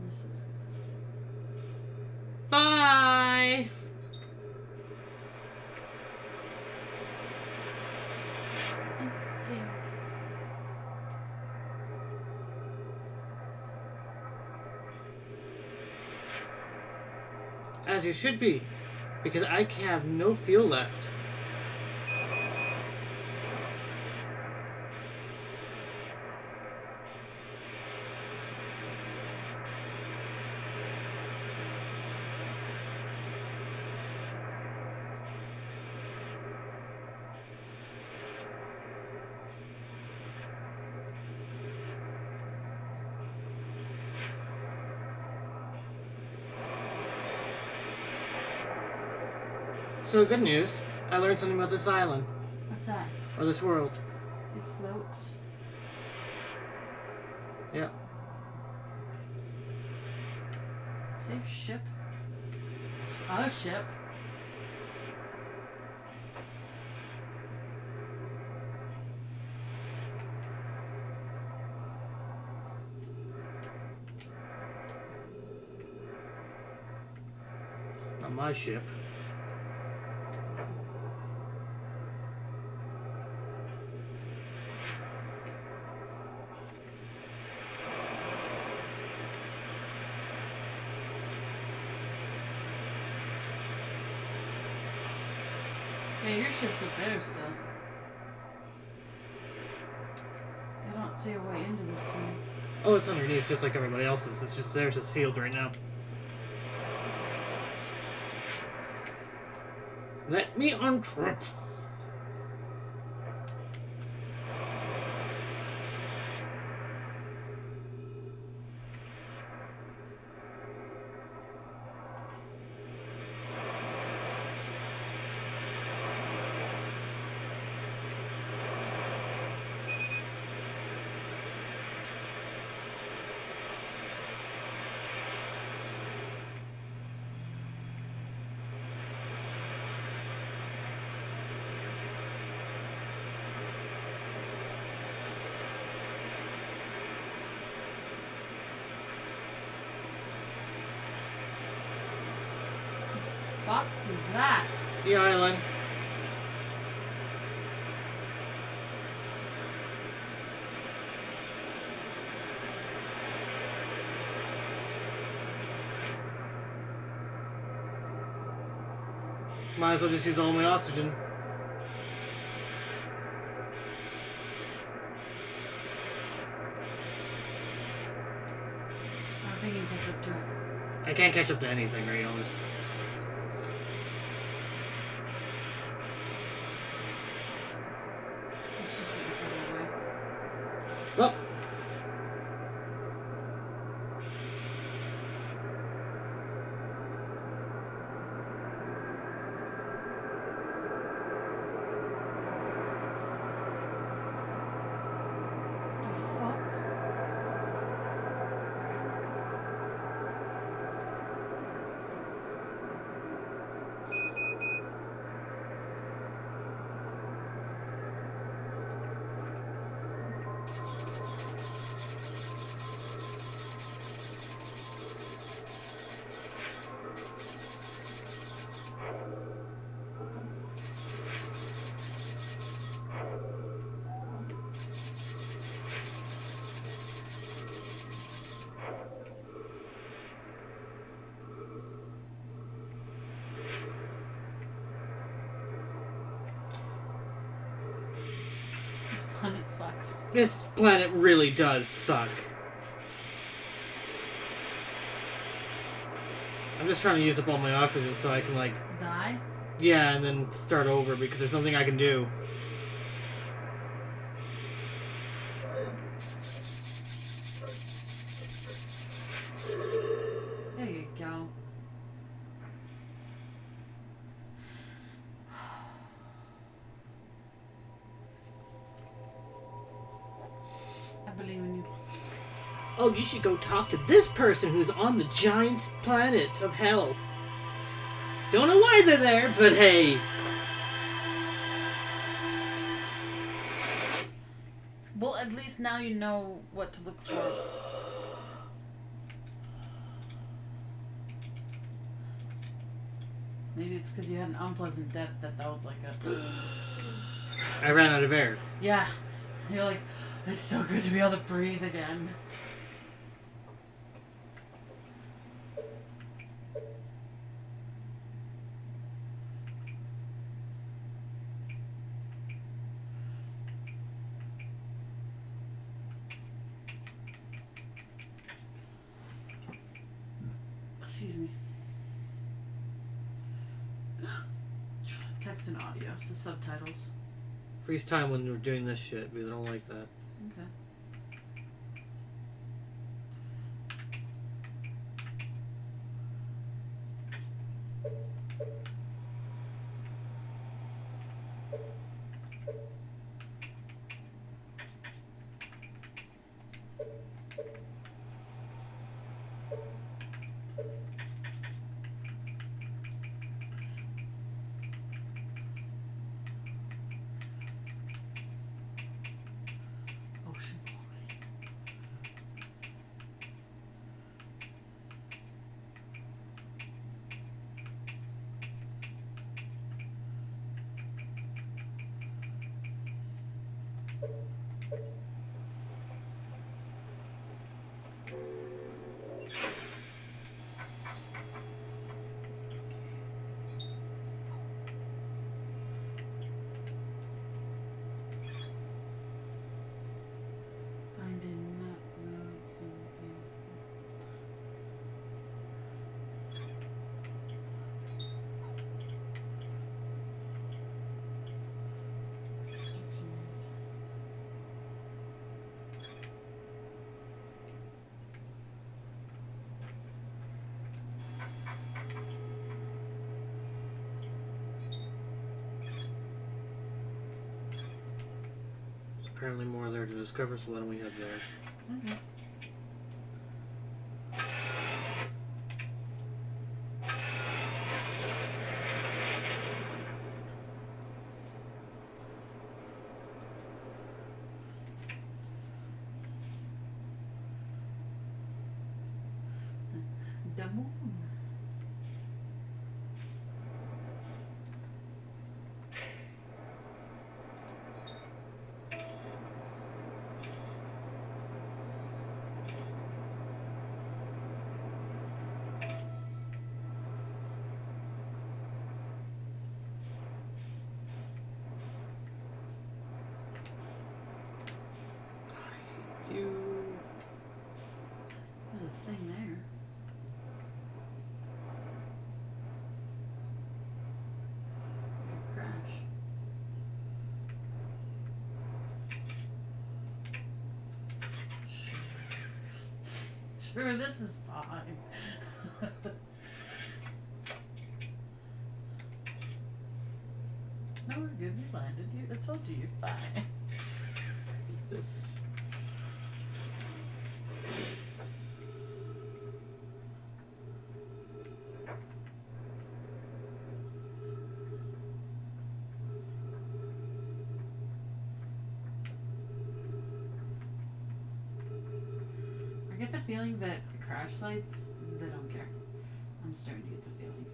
This is Bye. I'm scared. As you should be, because I have no fuel left. So good news, I learned something about this island, What's that? or this world. It floats. Yeah. Save ship. It's a ship. Not my ship. Yeah, your ship's up there still. I don't see a way into this thing. Oh, it's underneath just like everybody else's. It's just theirs is sealed right now. Let me untrip. Fuck was that? The island. Might as well just use all my oxygen. I don't think you can catch up to it. I can't catch up to anything right now. It's just getting further away. Well, planet sucks. This planet really does suck. I'm just trying to use up all my oxygen so I can, like... Die? Yeah, and then start over because there's nothing I can do. There you go. I believe in you. Oh, you should go talk to this person who's on the giant planet of hell. Don't know why they're there, but hey. Well, at least now you know what to look for. Maybe it's because you had an unpleasant death that was like a... I ran out of air. Yeah. You're like, it's so good to be able to breathe again. Excuse me. Text and audio, so subtitles. Freeze time when we're doing this shit because I don't like that. Okay. Ocean. Finding map roads and There's apparently more there to discover, so why don't we head there? okay. The moon. You. There's a thing there. Crash. Sure, this is fine. No, we're good. We landed. I told you you're fine. This. I get the feeling that crash sites, they don't care. I'm starting to get the feeling.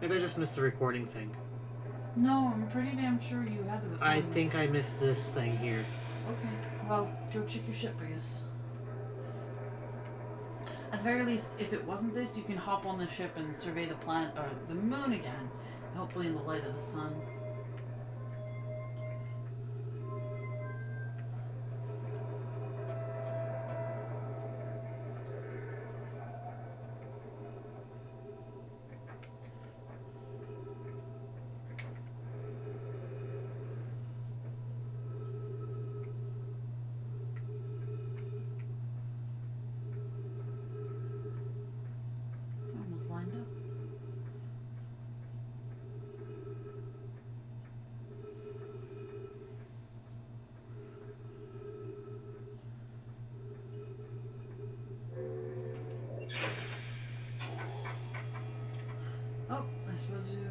Maybe I just missed the recording thing. No, I'm pretty damn sure you had the recording. I think I missed this thing here. Okay, well, go check your ship, I guess. At the very least, if it wasn't this, you can hop on the ship and survey the planet or the moon again. Hopefully in the light of the sun. Almost lined up. Oh, I suppose you.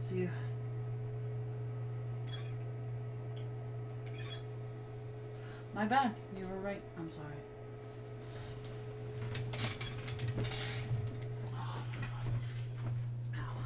See you. My bad. You were right. I'm sorry. Oh my god. Ow.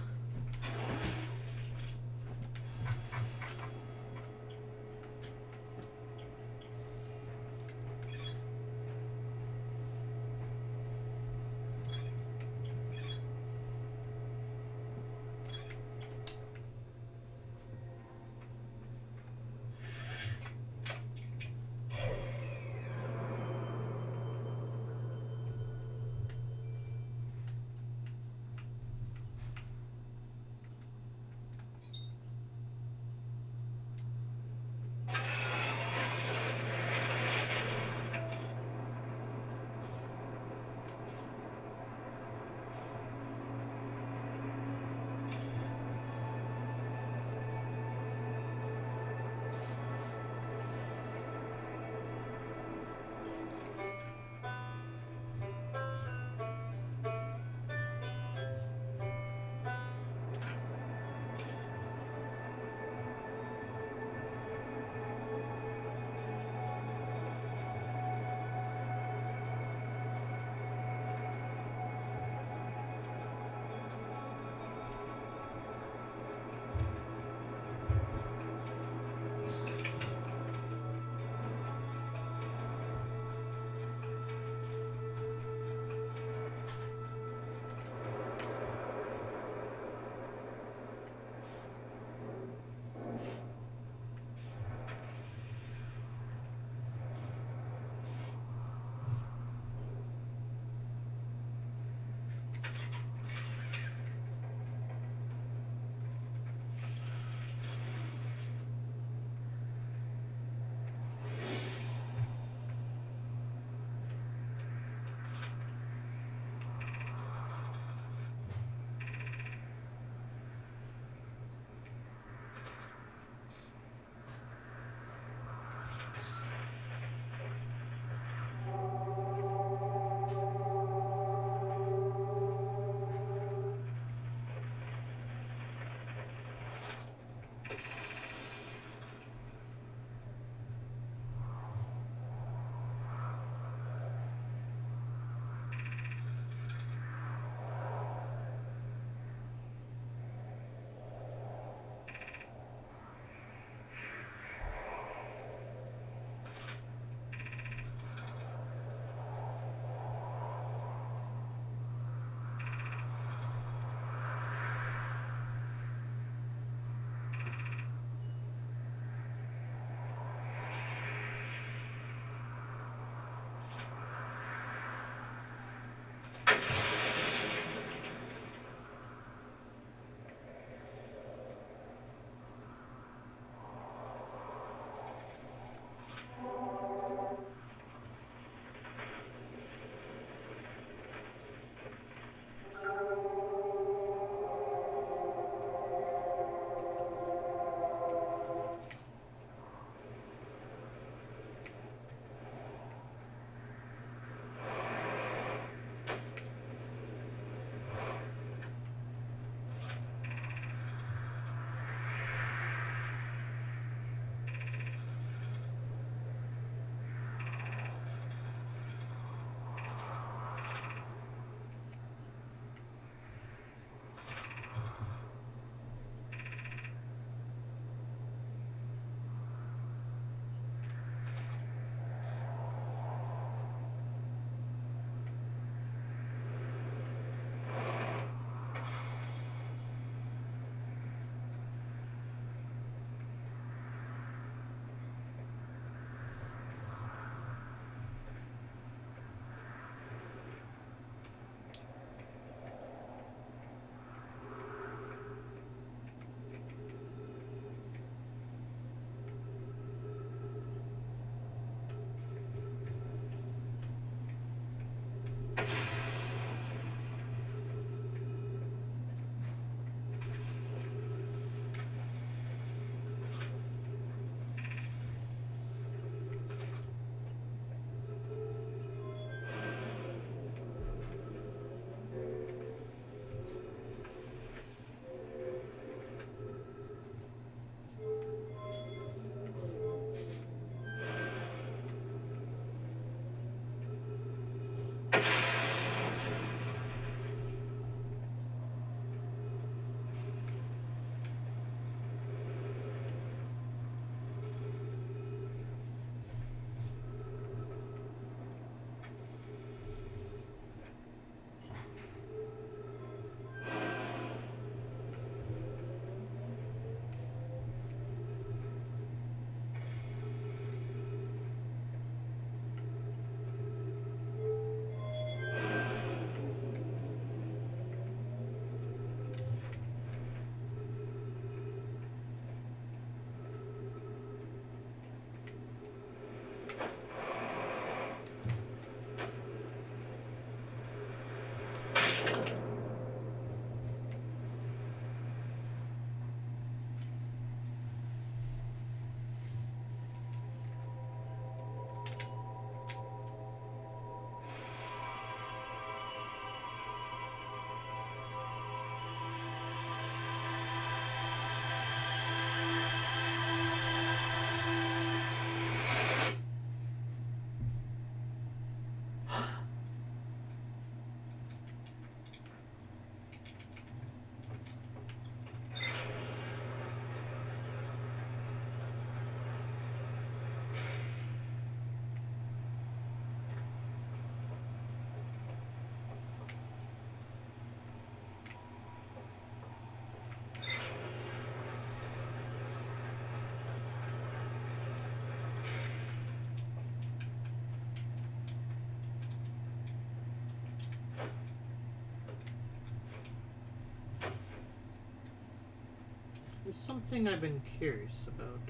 There's something I've been curious about.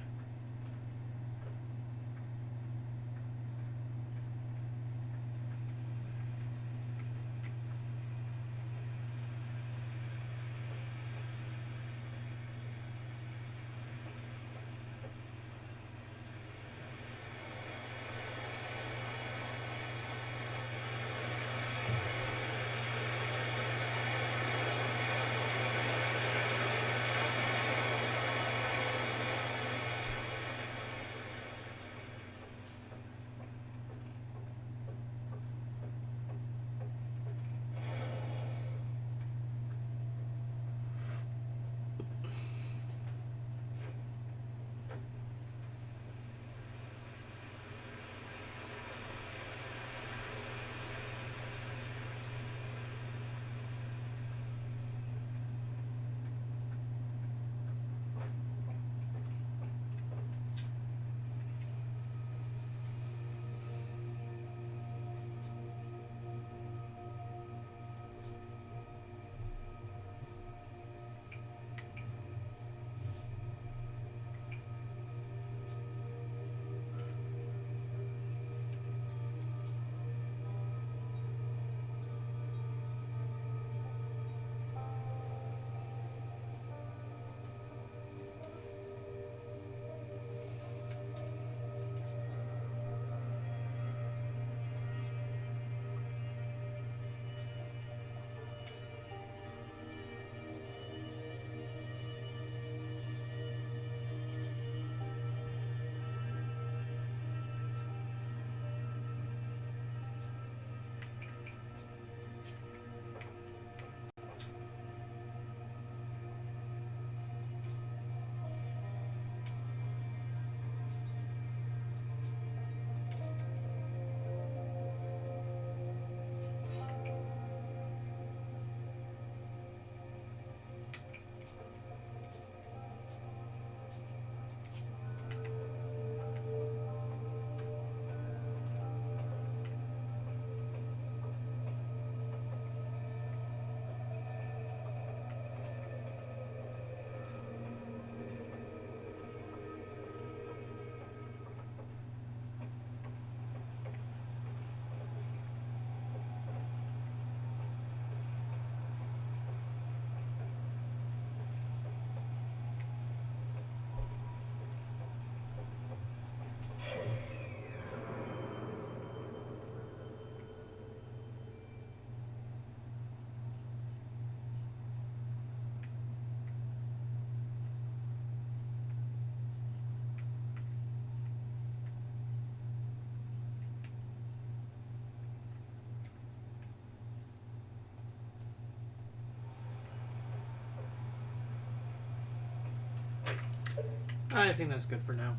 I think that's good for now.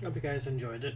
Hope you guys enjoyed it.